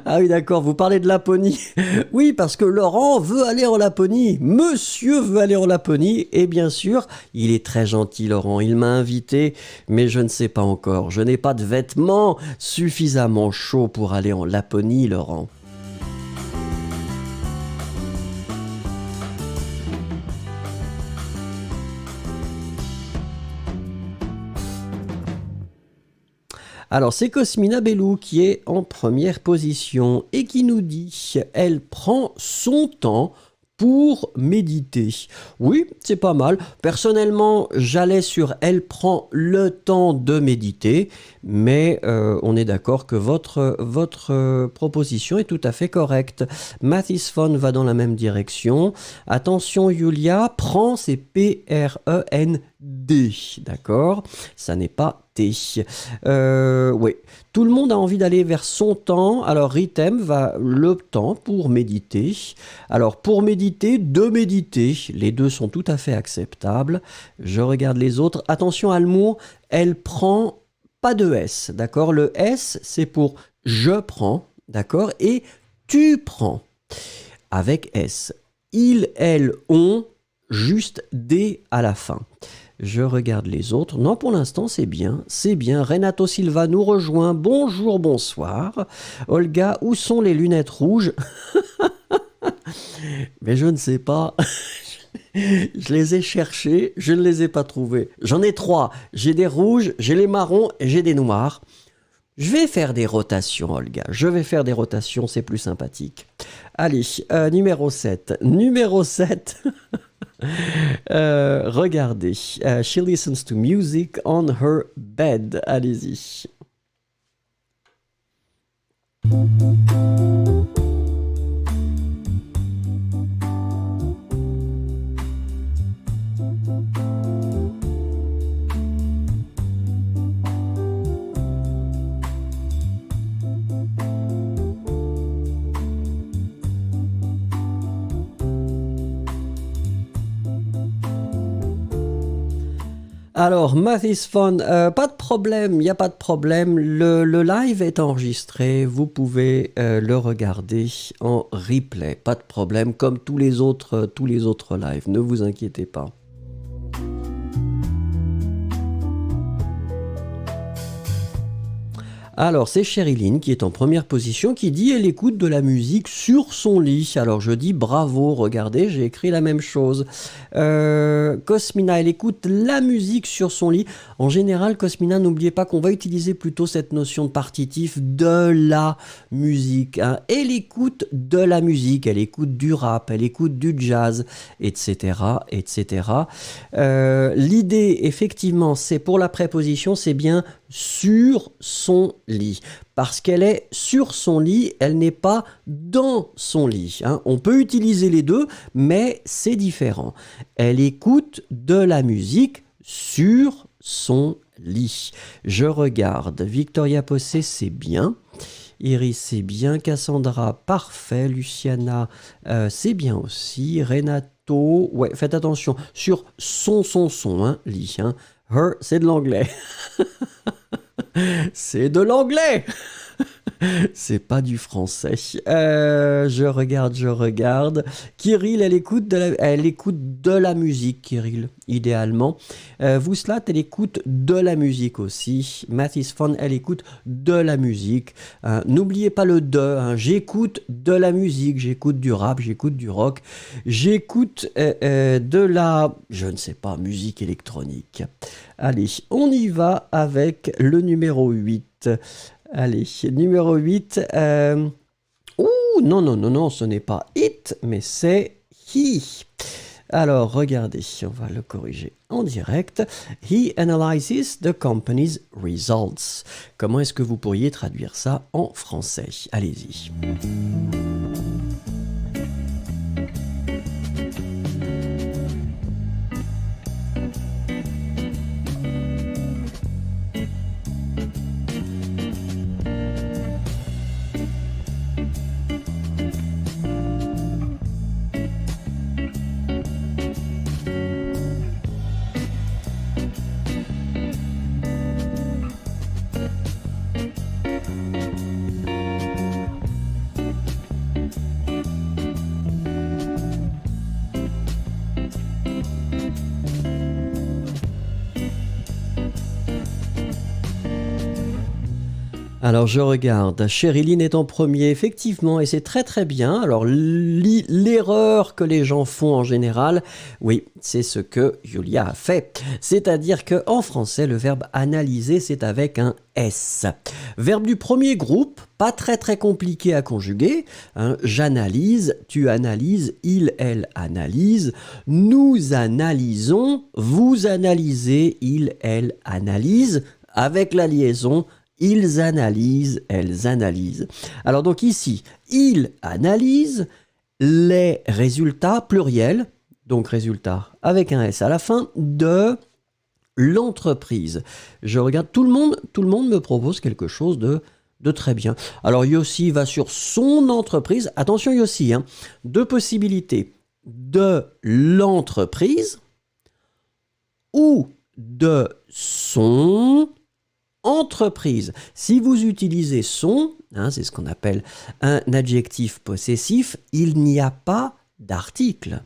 Ah oui, d'accord, vous parlez de Laponie. Oui, parce que Laurent veut aller en Laponie. Monsieur veut aller en Laponie. Et bien sûr, il est très gentil, Laurent. Il m'a invité, mais je ne sais pas encore. Je n'ai pas de vêtements suffisamment chauds pour aller en Laponie, Laurent. Alors, c'est Cosmina Bellou qui est en première position et qui nous dit « Elle prend son temps pour méditer ». Oui, c'est pas mal. Personnellement, j'allais sur « Elle prend le temps de méditer », mais on est d'accord que votre proposition est tout à fait correcte. Math is fun va dans la même direction. Attention, Julia, prend, c'est P-R-E-N-D, d'accord? Ça n'est pas T. Oui, tout le monde a envie d'aller vers son temps. Alors, Ritem va le temps pour méditer. Alors, pour méditer, de méditer, les deux sont tout à fait acceptables. Je regarde les autres. Attention, Almour, elle prend pas de S, d'accord? Le S, c'est pour je prends, d'accord? Et tu prends, avec S. Il, elle, on, juste D à la fin. Je regarde les autres. Non, pour l'instant, c'est bien. C'est bien. Renato Silva nous rejoint. Bonjour, bonsoir. Olga, où sont les lunettes rouges? Mais je ne sais pas. Je les ai cherchées, je ne les ai pas trouvées. J'en ai 3. J'ai des rouges, j'ai les marrons et j'ai des noirs. Je vais faire des rotations, Olga. Je vais faire des rotations, c'est plus sympathique. Allez, numéro 7. Numéro 7. Regardez. She listens to music on her bed. Allez-y. Alors, Math is Fun, pas de problème, il n'y a pas de problème. Le live est enregistré, vous pouvez le regarder en replay, pas de problème, comme tous les autres lives, ne vous inquiétez pas. Alors, c'est Sherilyn qui est en première position, qui dit elle écoute de la musique sur son lit. Alors, je dis bravo, regardez, j'ai écrit la même chose. Cosmina, elle écoute la musique sur son lit. En général, Cosmina, n'oubliez pas qu'on va utiliser plutôt cette notion de partitif de la musique. Hein. Elle écoute de la musique, elle écoute du rap, elle écoute du jazz, etc. etc. L'idée, effectivement, c'est pour la préposition, c'est bien sur son lit. Parce qu'elle est sur son lit, elle n'est pas dans son lit. Hein. On peut utiliser les deux, mais c'est différent. Elle écoute de la musique sur son lit. Je regarde. Victoria Possé, c'est bien. Iris, c'est bien. Cassandra, parfait. Luciana, c'est bien aussi. Renato, ouais, faites attention. Sur son, hein, lit. Hein. Her, c'est de l'anglais. C'est de l'anglais. C'est pas du français. Je regarde. Kirill, elle écoute de la musique, Kirill, idéalement. Vouslat, elle écoute de la musique aussi. Math is Fun, elle écoute de la musique. N'oubliez pas le de. Hein. J'écoute de la musique, j'écoute du rap, j'écoute du rock. J'écoute de la, je ne sais pas, musique électronique. Allez, on y va avec le numéro 8. Allez, numéro 8. Ouh, non, ce n'est pas it, mais c'est he. Alors, regardez, on va le corriger en direct. He analyzes the company's results. Comment est-ce que vous pourriez traduire ça en français? Allez-y. Alors je regarde, Sherilyn est en premier, effectivement, et c'est très très bien. Alors l'erreur que les gens font en général, oui, c'est ce que Julia a fait. C'est-à-dire qu'en français, le verbe analyser, c'est avec un S. Verbe du premier groupe, pas très très compliqué à conjuguer. Hein, j'analyse, tu analyses, il, elle analyse, nous analysons, vous analysez, il, elle analyse, avec la liaison. Ils analysent, elles analysent. Alors donc ici, ils analysent les résultats pluriels, donc résultats avec un S à la fin, de l'entreprise. Je regarde, tout le monde me propose quelque chose de très bien. Alors Yossi va sur son entreprise. Attention Yossi, hein, deux possibilités. De l'entreprise ou de son entreprise. Si vous utilisez son, hein, c'est ce qu'on appelle un adjectif possessif, il n'y a pas d'article.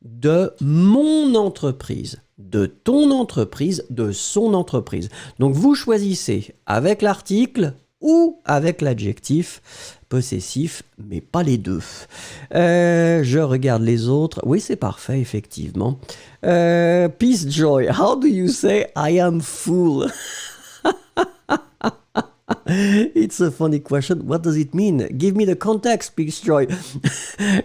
De mon entreprise, de ton entreprise, de son entreprise. Donc vous choisissez avec l'article ou avec l'adjectif possessif, mais pas les deux. Je regarde les autres. Oui, c'est parfait, effectivement. Peace, Joy. How do you say I am full? It's a funny question. What does it mean? Give me the context, Peace Joy.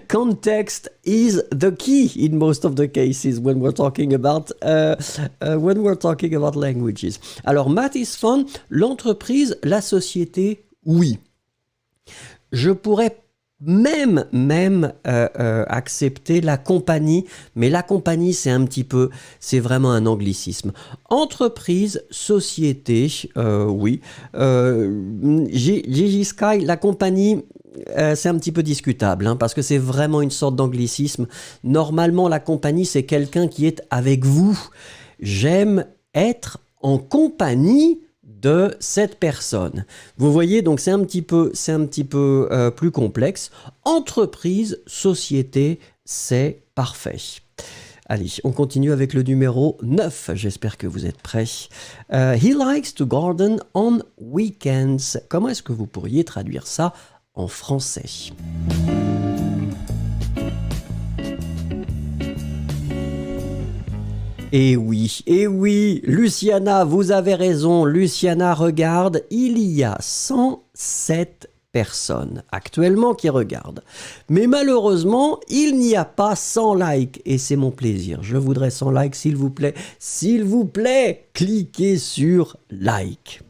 Context is the key in most of the cases when we're talking about languages. Alors, math is fun. L'entreprise, la société, oui. Je pourrais même accepter la compagnie, mais la compagnie c'est vraiment un anglicisme. Entreprise, société, oui. Gigi Sky, la compagnie, c'est un petit peu discutable, hein, parce que c'est vraiment une sorte d'anglicisme. Normalement, la compagnie, c'est quelqu'un qui est avec vous. J'aime être en compagnie de cette personne. Vous voyez, donc c'est un petit peu plus complexe. Entreprise, société, c'est parfait. Allez, on continue avec le numéro 9. J'espère que vous êtes prêts. He likes to garden on weekends. Comment est-ce que vous pourriez traduire ça en français ? Et oui, Luciana, vous avez raison. Luciana regarde, il y a 107 personnes actuellement qui regardent. Mais malheureusement, il n'y a pas 100 likes et c'est mon plaisir. Je voudrais 100 likes, s'il vous plaît. S'il vous plaît, cliquez sur like.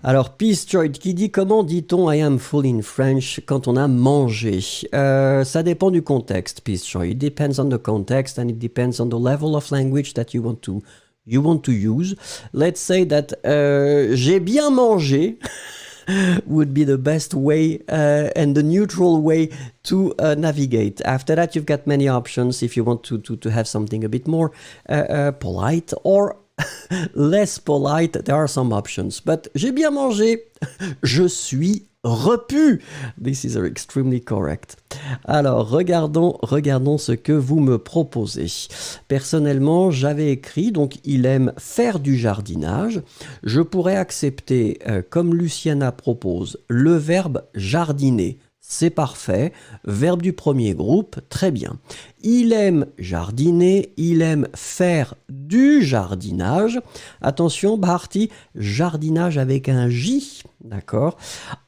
Alors, Peace Joy qui dit comment dit-on I am full in French quand on a mangé? Ça dépend du contexte, Peace Joy. It depends on the context and it depends on the level of language that you want to use. Let's say that j'ai bien mangé would be the best way and the neutral way to navigate. After that, you've got many options if you want to have something a bit more polite or less polite, there are some options. But j'ai bien mangé. Je suis repu. This is extremely correct. Alors, regardons ce que vous me proposez. Personnellement, j'avais écrit, donc il aime faire du jardinage. Je pourrais accepter, comme Luciana propose, le verbe jardiner. c'est parfait. Verbe du premier groupe, très bien. Il aime jardiner, il aime faire du jardinage. Attention, Bharti, jardinage avec un J, d'accord?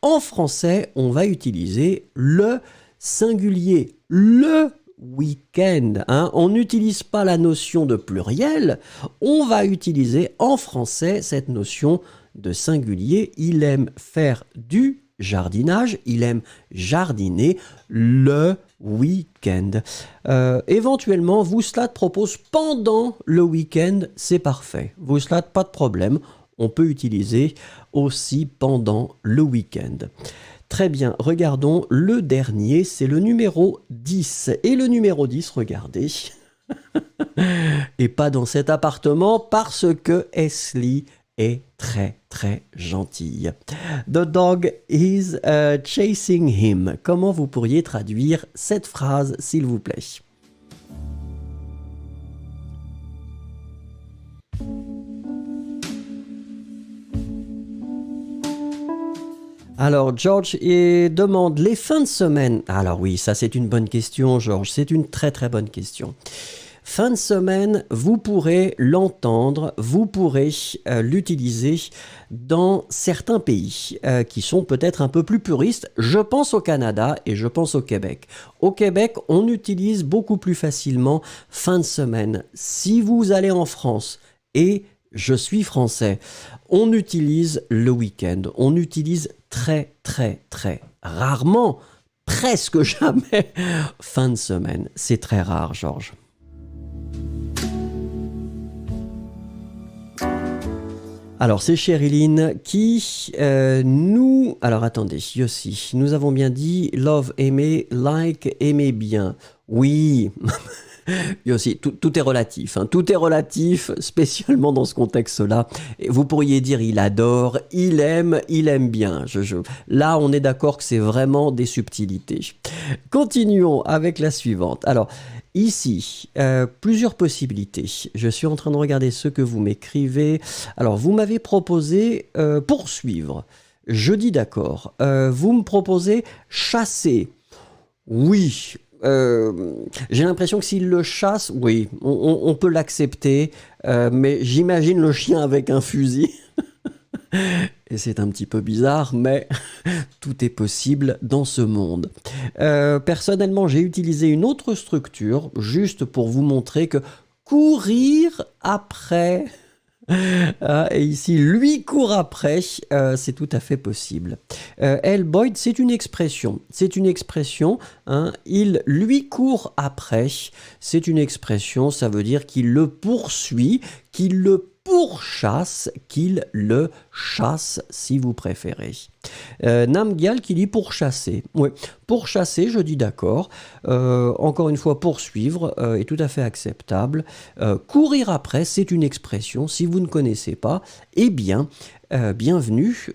En français, on va utiliser le singulier, le week-end. On n'utilise pas la notion de pluriel, on va utiliser en français cette notion de singulier. Il aime faire du jardinage, il aime jardiner le week-end. Éventuellement, Vouslat propose pendant le week-end, c'est parfait. Vouslat, pas de problème, on peut utiliser aussi pendant le week-end. Très bien, regardons le dernier, c'est le numéro 10. Et le numéro 10, regardez, et pas dans cet appartement parce que Esli est très très gentille. The dog is chasing him. Comment vous pourriez traduire cette phrase, s'il vous plaît? Alors, George demande les fins de semaine. Alors oui, ça c'est une bonne question, George. C'est une très très bonne question. Fin de semaine, vous pourrez l'entendre, vous pourrez l'utiliser dans certains pays qui sont peut-être un peu plus puristes. Je pense au Canada et je pense au Québec. Au Québec, on utilise beaucoup plus facilement fin de semaine. Si vous allez en France et je suis français, on utilise le week-end. On utilise très très très rarement, presque jamais, fin de semaine. C'est très rare, Georges. Alors, c'est Chériline qui nous... Alors, attendez, Yossi, nous avons bien dit love, aimer, like, aimer bien. Oui, Yossi, tout est relatif. Tout est relatif, spécialement dans ce contexte-là. Et vous pourriez dire il adore, il aime bien. Là, on est d'accord que c'est vraiment des subtilités. Continuons avec la suivante. Alors, ici, plusieurs possibilités. Je suis en train de regarder ce que vous m'écrivez. Alors, vous m'avez proposé poursuivre. Je dis d'accord. Vous me proposez chasser. Oui. J'ai l'impression que s'il le chasse, oui, on peut l'accepter. Mais j'imagine le chien avec un fusil. Et c'est un petit peu bizarre, mais tout est possible dans ce monde. Personnellement, j'ai utilisé une autre structure, juste pour vous montrer que courir après, et ici, lui court après, c'est tout à fait possible. Elle, Boyd, c'est une expression. C'est une expression, il lui court après, c'est une expression, ça veut dire qu'il le poursuit, qu'il le pourchasse, qu'il le chasse, si vous préférez. Namgyal qui dit pourchasser. Oui, pourchasser, je dis d'accord. Encore une fois, poursuivre est tout à fait acceptable. Courir après, c'est une expression. Si vous ne connaissez pas, eh bien, bienvenue.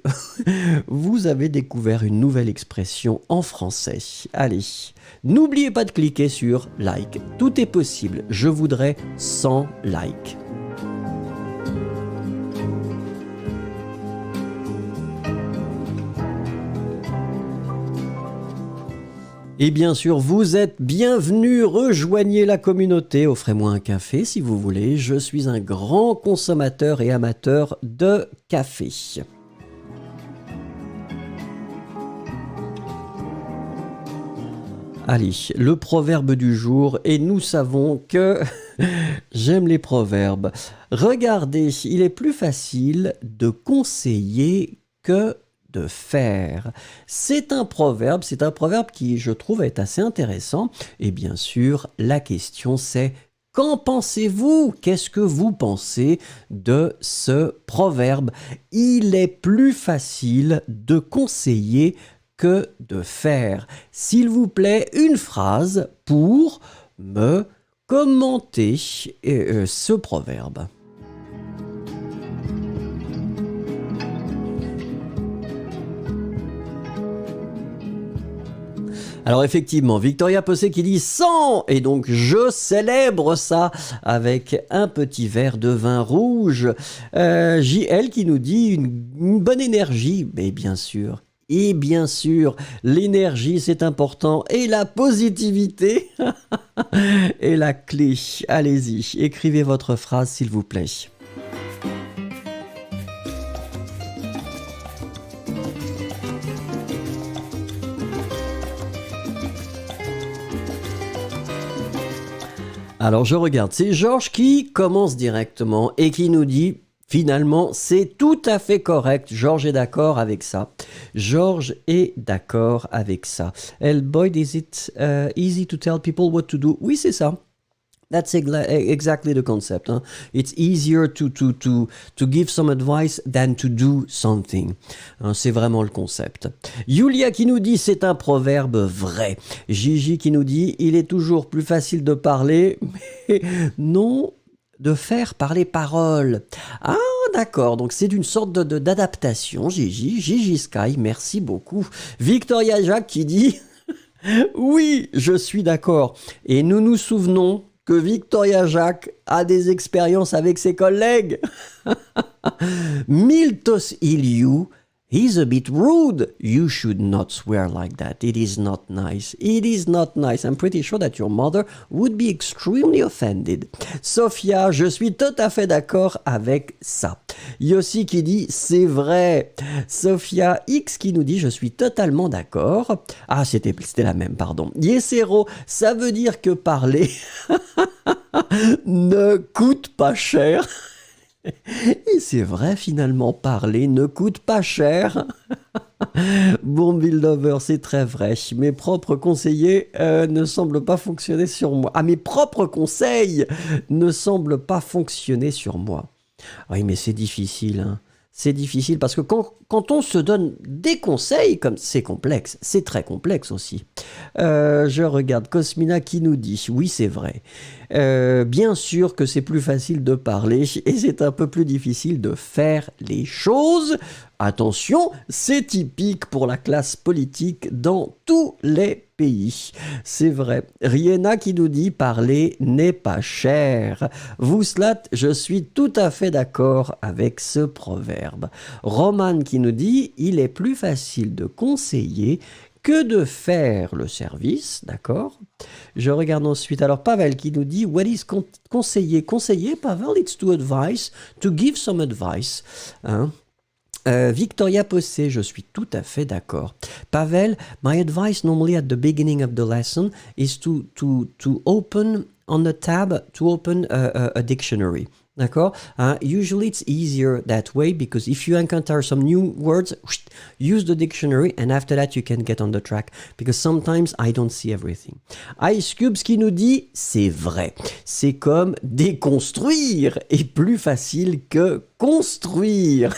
Vous avez découvert une nouvelle expression en français. Allez, n'oubliez pas de cliquer sur like. Tout est possible. Je voudrais 100 likes. Et bien sûr, vous êtes bienvenus, rejoignez la communauté, offrez-moi un café si vous voulez. Je suis un grand consommateur et amateur de café. Allez, le proverbe du jour, et nous savons que j'aime les proverbes. Regardez, il est plus facile de conseiller que de faire. C'est un proverbe qui, je trouve, est assez intéressant. Et bien sûr, la question c'est: qu'en pensez-vous? Qu'est-ce que vous pensez de ce proverbe? Il est plus facile de conseiller que de faire. S'il vous plaît, une phrase pour me commenter ce proverbe. Alors effectivement, Victoria Possé qui dit 100, et donc je célèbre ça avec un petit verre de vin rouge. JL qui nous dit une bonne énergie, mais bien sûr, Et bien sûr, l'énergie, c'est important. Et la positivité est la clé. Allez-y, écrivez votre phrase, s'il vous plaît. Alors je regarde, c'est Georges qui commence directement et qui nous dit finalement c'est tout à fait correct. Georges est d'accord avec ça. Georges est d'accord avec ça. Boyd, is it easy to tell people what to do? Oui, c'est ça. That's exactly the concept. Hein? It's easier to give some advice than to do something. Hein, c'est vraiment le concept. Yulia qui nous dit c'est un proverbe vrai. Gigi qui nous dit il est toujours plus facile de parler, mais non de faire par les paroles. Ah d'accord, donc c'est une sorte d'adaptation, Gigi. Gigi Sky, merci beaucoup. Victoria Jacques qui dit oui, je suis d'accord. Et nous nous souvenons que Victoria Jacques a des expériences avec ses collègues. Miltos Iliou, he's a bit rude. You should not swear like that. It is not nice. It is not nice. I'm pretty sure that your mother would be extremely offended. Sophia, je suis tout à fait d'accord avec ça. Yossi qui dit c'est vrai. Sophia X qui nous dit je suis totalement d'accord. Ah, c'était la même, pardon. Yesero, ça veut dire que parler ne coûte pas cher. Et c'est vrai, finalement, parler ne coûte pas cher. Bon, Bill Lover, c'est très vrai. Mes propres conseillers ne semblent pas fonctionner sur moi. Ah, mes propres conseils ne semblent pas fonctionner sur moi. Oui, mais c'est difficile, hein. C'est difficile parce que quand on se donne des conseils, comme c'est complexe, c'est très complexe aussi. Je regarde Cosmina qui nous dit, oui c'est vrai, bien sûr que c'est plus facile de parler et c'est un peu plus difficile de faire les choses. Attention, c'est typique pour la classe politique dans tous les pays. C'est vrai. Rihanna qui nous dit parler n'est pas cher. Vouslat, je suis tout à fait d'accord avec ce proverbe. Roman qui nous dit il est plus facile de conseiller que de faire le service, d'accord? Je regarde ensuite, alors Pavel qui nous dit what is conseiller? Conseiller, Pavel, it's to advise, to give some advice. Hein? Victoria Possé, je suis tout à fait d'accord. Pavel, my advice normally at the beginning of the lesson is to open on the tab, to open a dictionary. D'accord? Usually it's easier that way because if you encounter some new words, use the dictionary and after that you can get on the track because sometimes I don't see everything. Ice Cubes qui nous dit c'est vrai. C'est comme déconstruire est plus facile que construire.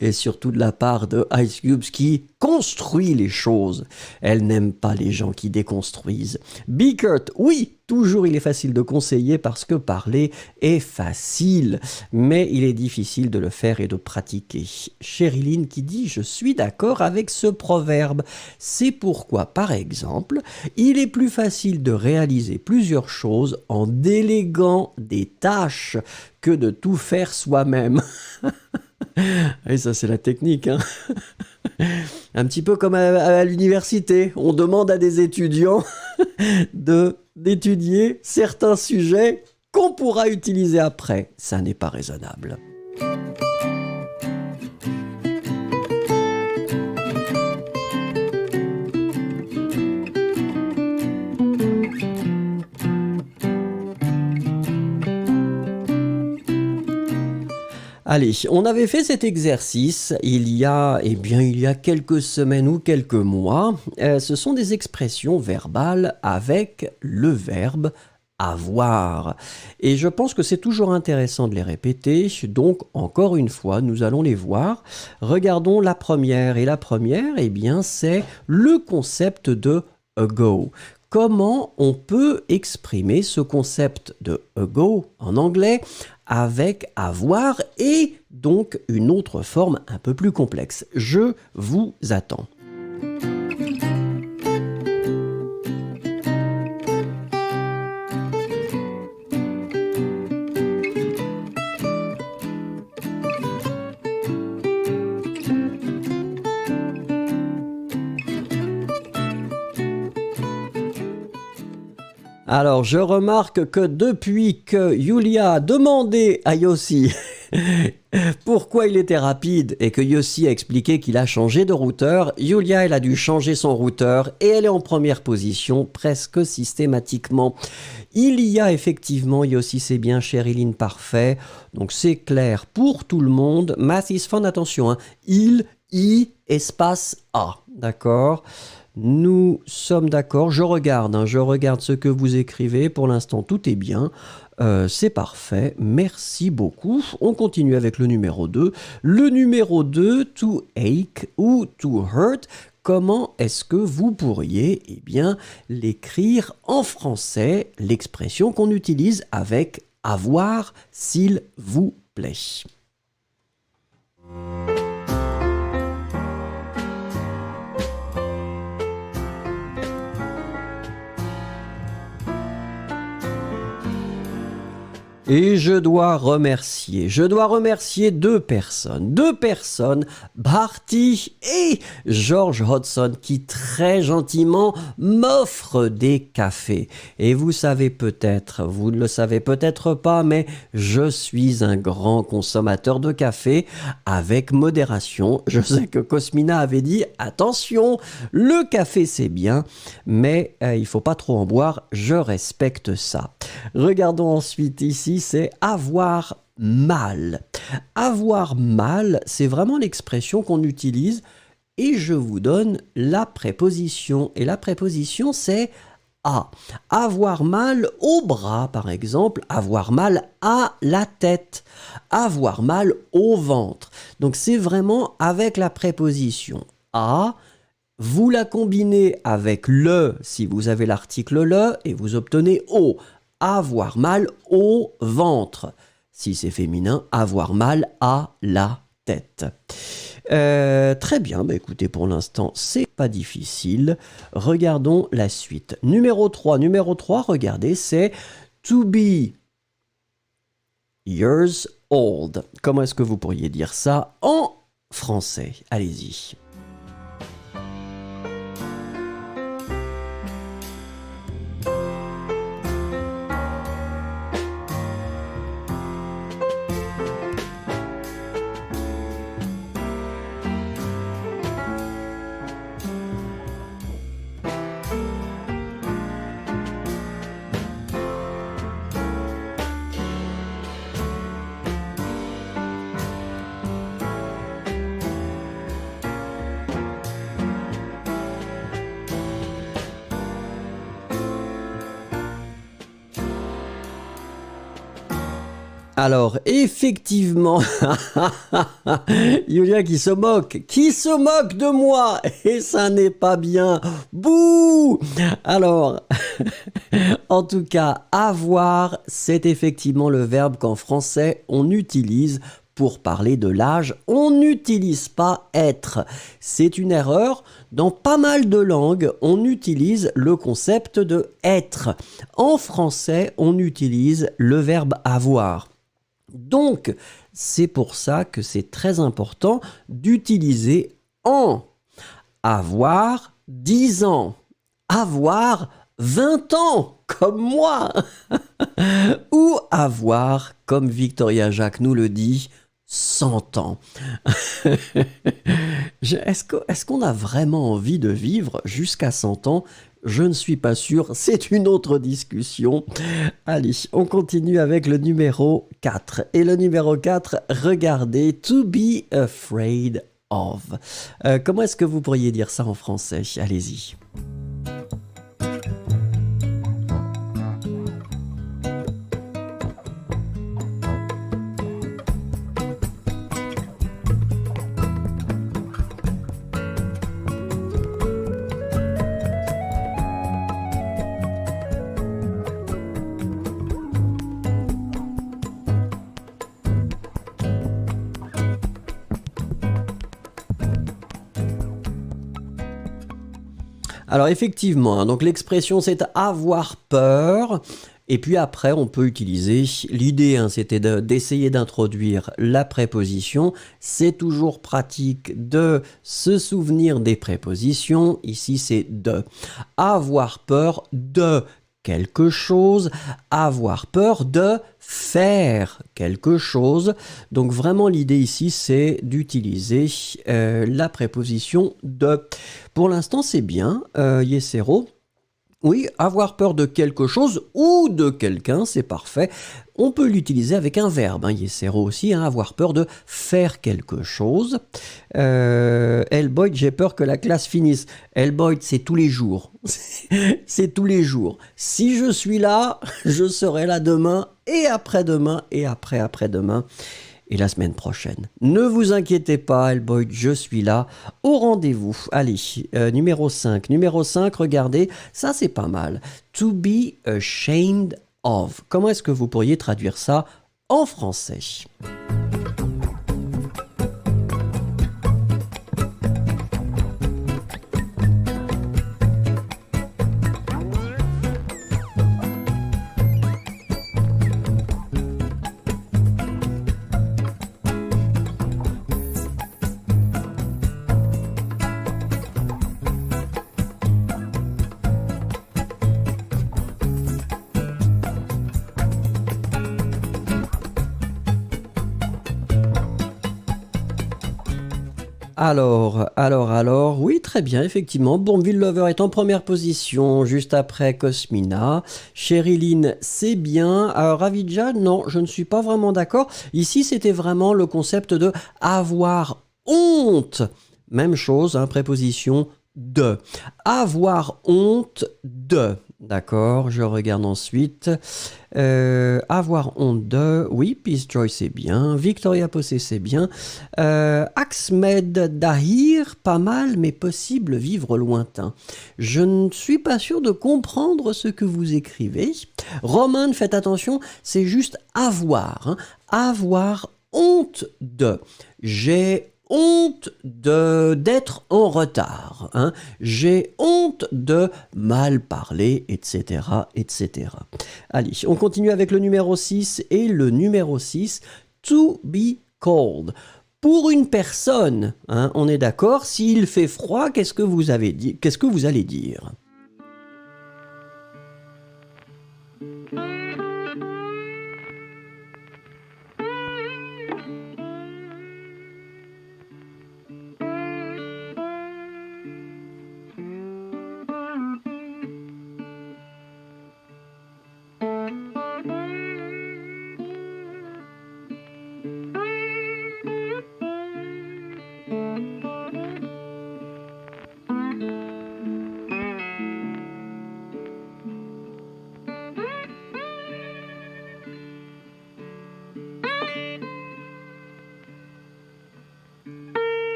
Et surtout de la part de Ice Cubes qui construit les choses. Elle n'aime pas les gens qui déconstruisent. Bickert, oui, toujours il est facile de conseiller parce que parler est facile, mais il est difficile de le faire et de pratiquer. Chériline qui dit « Je suis d'accord avec ce proverbe ». C'est pourquoi, par exemple, il est plus facile de réaliser plusieurs choses en déléguant des tâches que de tout faire soi-même. Et ça, c'est la technique, hein. Un petit peu comme à l'université, on demande à des étudiants d'étudier certains sujets qu'on pourra utiliser après. Ça n'est pas raisonnable. Allez, on avait fait cet exercice il y a quelques semaines ou quelques mois. Ce sont des expressions verbales avec le verbe avoir. Et je pense que c'est toujours intéressant de les répéter. Donc, encore une fois, nous allons les voir. Regardons la première. Et la première, eh bien, c'est le concept de ago. Comment on peut exprimer ce concept de ago en anglais avec avoir et donc une autre forme un peu plus complexe. Je vous attends. Alors, je remarque que depuis que Yulia a demandé à Yossi pourquoi il était rapide et que Yossi a expliqué qu'il a changé de routeur, Yulia, elle a dû changer son routeur et elle est en première position presque systématiquement. Il y a effectivement, Yossi c'est bien, Sherilyn parfait, donc c'est clair pour tout le monde. Math is fun, attention, hein. Il, I, espace A, d'accord ? Nous sommes d'accord, je regarde ce que vous écrivez, pour l'instant tout est bien, c'est parfait, merci beaucoup. On continue avec le numéro 2. Le numéro 2, to ache ou to hurt, comment est-ce que vous pourriez l'écrire en français, l'expression qu'on utilise avec avoir, s'il vous plaît. Et je dois remercier deux personnes, Barty et George Hodson, qui très gentiment m'offrent des cafés. Et vous savez peut-être, vous ne le savez peut-être pas, mais je suis un grand consommateur de café avec modération. Je sais que Cosmina avait dit, attention, le café c'est bien, mais il faut pas trop en boire, je respecte ça. Regardons ensuite ici, c'est avoir mal. Avoir mal, c'est vraiment l'expression qu'on utilise et je vous donne la préposition. Et la préposition, c'est à. Avoir mal au bras, par exemple. Avoir mal à la tête. Avoir mal au ventre. Donc, c'est vraiment avec la préposition à. Vous la combinez avec le, si vous avez l'article le, et vous obtenez au. Avoir mal au ventre. Si c'est féminin, avoir mal à la tête. Très bien, écoutez, pour l'instant, c'est pas difficile. Regardons la suite. Numéro 3, regardez, c'est to be years old. Comment est-ce que vous pourriez dire ça en français? Allez-y. Alors, effectivement, Yulia qui se moque de moi, et ça n'est pas bien. Bouh! Alors, en tout cas, avoir, c'est effectivement le verbe qu'en français, on utilise pour parler de l'âge. On n'utilise pas être. C'est une erreur. Dans pas mal de langues, on utilise le concept de être. En français, on utilise le verbe avoir. Donc, c'est pour ça que c'est très important d'utiliser en. Avoir 10 ans. Avoir 20 ans, comme moi. Ou avoir, comme Victoria Jacques nous le dit, 100 ans. Est-ce qu'on a vraiment envie de vivre jusqu'à 100 ans ? Je ne suis pas sûr, c'est une autre discussion. Allez, on continue avec le numéro 4. Et le numéro 4, regardez, to be afraid of. Comment est-ce que vous pourriez dire ça en français ? Allez-y. Alors effectivement, donc l'expression c'est avoir peur, et puis après on peut utiliser, l'idée c'était d'essayer d'introduire la préposition, c'est toujours pratique de se souvenir des prépositions, ici c'est de. Avoir peur de quelque chose, avoir peur de faire quelque chose. Donc vraiment l'idée ici c'est d'utiliser la préposition de. Pour l'instant c'est bien, Yesero. Oui, avoir peur de quelque chose ou de quelqu'un, c'est parfait. On peut l'utiliser avec un verbe, Yesero aussi, avoir peur de faire quelque chose. Boyd, j'ai peur que la classe finisse. Boyd, c'est tous les jours. C'est tous les jours. Si je suis là, je serai là demain et après-demain et après-après-demain. Et la semaine prochaine. Ne vous inquiétez pas, Boyd, je suis là, au rendez-vous. Allez, numéro 5. Numéro 5, regardez, ça c'est pas mal. To be ashamed of. Comment est-ce que vous pourriez traduire ça en français ? Alors, oui, très bien, effectivement. Bourneville Lover est en première position, juste après Cosmina. Sherilyn, c'est bien. Ravidja, non, je ne suis pas vraiment d'accord. Ici, c'était vraiment le concept de avoir honte. Même chose, préposition de. Avoir honte de. D'accord, je regarde ensuite. Avoir honte de, oui, Peace Joy c'est bien, Victoria Possé c'est bien, Axmed Dahir, pas mal, mais possible vivre lointain. Je ne suis pas sûr de comprendre ce que vous écrivez. Roman, faites attention, c'est juste avoir, avoir honte de. J'ai honte d'être en retard. J'ai honte de mal parler, etc., etc. Allez, on continue avec le numéro 6. Et le numéro 6, to be cold. Pour une personne, on est d'accord, s'il fait froid, qu'est-ce que vous allez dire ?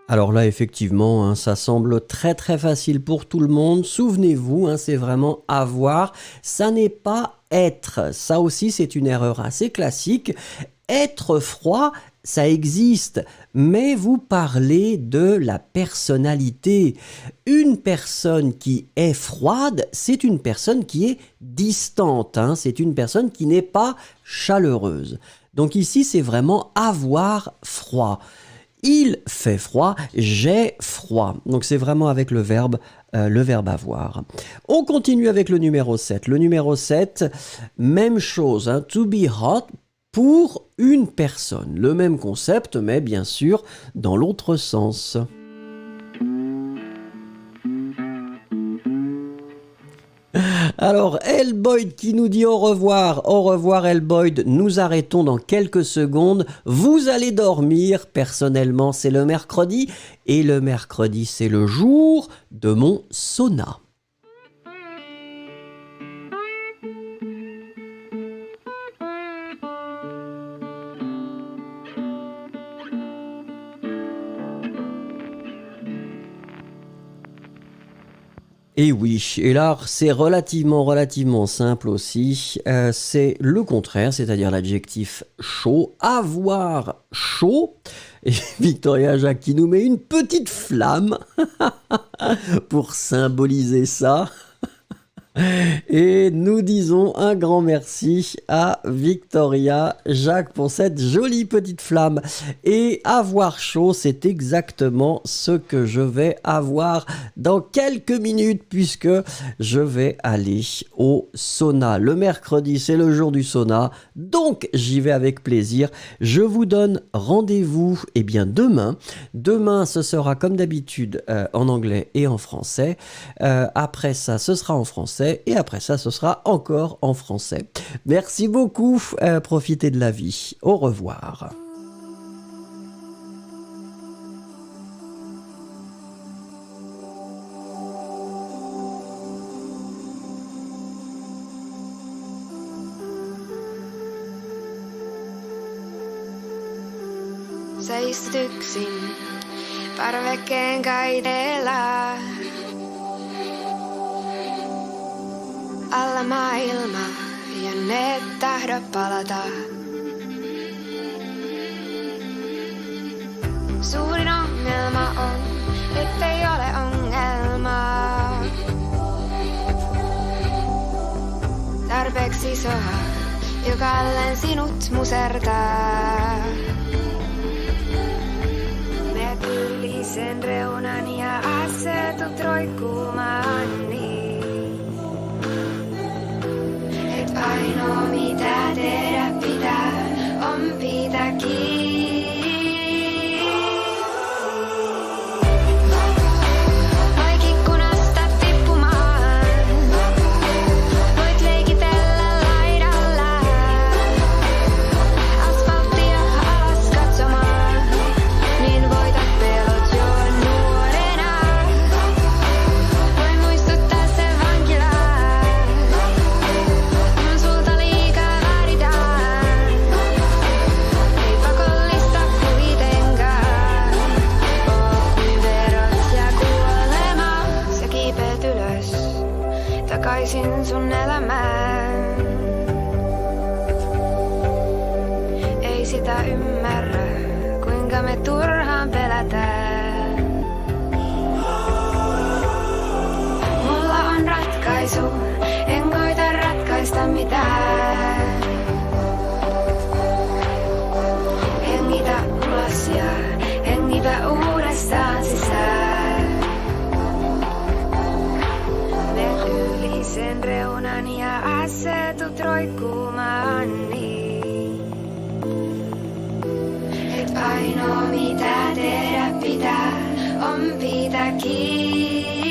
Alors là, effectivement, ça semble très très facile pour tout le monde. Souvenez-vous, c'est vraiment avoir. Ça n'est pas être. Ça aussi, c'est une erreur assez classique. Être froid, ça existe, mais vous parlez de la personnalité. Une personne qui est froide, c'est une personne qui est distante. C'est une personne qui n'est pas chaleureuse. Donc ici, c'est vraiment avoir froid. Il fait froid, j'ai froid. Donc c'est vraiment avec le verbe avoir. On continue avec le numéro 7. Le numéro 7, même chose, to be hot pour une personne. Le même concept, mais bien sûr dans l'autre sens. Alors, Boyd qui nous dit au revoir. Au revoir, Boyd. Nous arrêtons dans quelques secondes. Vous allez dormir. Personnellement, c'est le mercredi. Et le mercredi, c'est le jour de mon sauna. Et oui, et là c'est relativement simple aussi, c'est le contraire, c'est-à-dire l'adjectif chaud, avoir chaud, et Victoria Jacques qui nous met une petite flamme pour symboliser ça. Et nous disons un grand merci à Victoria Jacques pour cette jolie petite flamme. Et avoir chaud, c'est exactement ce que je vais avoir dans quelques minutes puisque je vais aller au sauna. Le mercredi, c'est le jour du sauna, donc j'y vais avec plaisir. Je vous donne rendez-vous demain. Demain, ce sera comme d'habitude en anglais et en français. Après ça, ce sera en français. Et après ça, ce sera encore en français. Merci beaucoup. Profitez de la vie. Au revoir. Sä istut yksin parvekkeen kaiteella. Alla maailma ja ne et tahdo palata. Suurin ongelma on, ettei ole ongelmaa. Tarpeeksi isoa, jokalleen sinut musertaa. Menet yli sen reunan ja asetut roikkumaan niin. Ainoa mitä tehdä pitää on pitää kiinni. Voit ikkunasta tippumaan, voit leikitellä laidalla. Asfalttia alas katsomaan, niin voitat pelot jo nuorena. Voin muistuttaa sen vankilaa. Takaisin sun elämään. Ei sitä ymmärrä, kuinka me turhaan pelätään. Mulla on ratkaisu, en koita ratkaista mitään. Hengitä ulos ja hengitä uudestaan sisään. Sen reunan ja asetut roikkumaan niin. Et ainoa mitä tehdä pitää on pitää kiinni.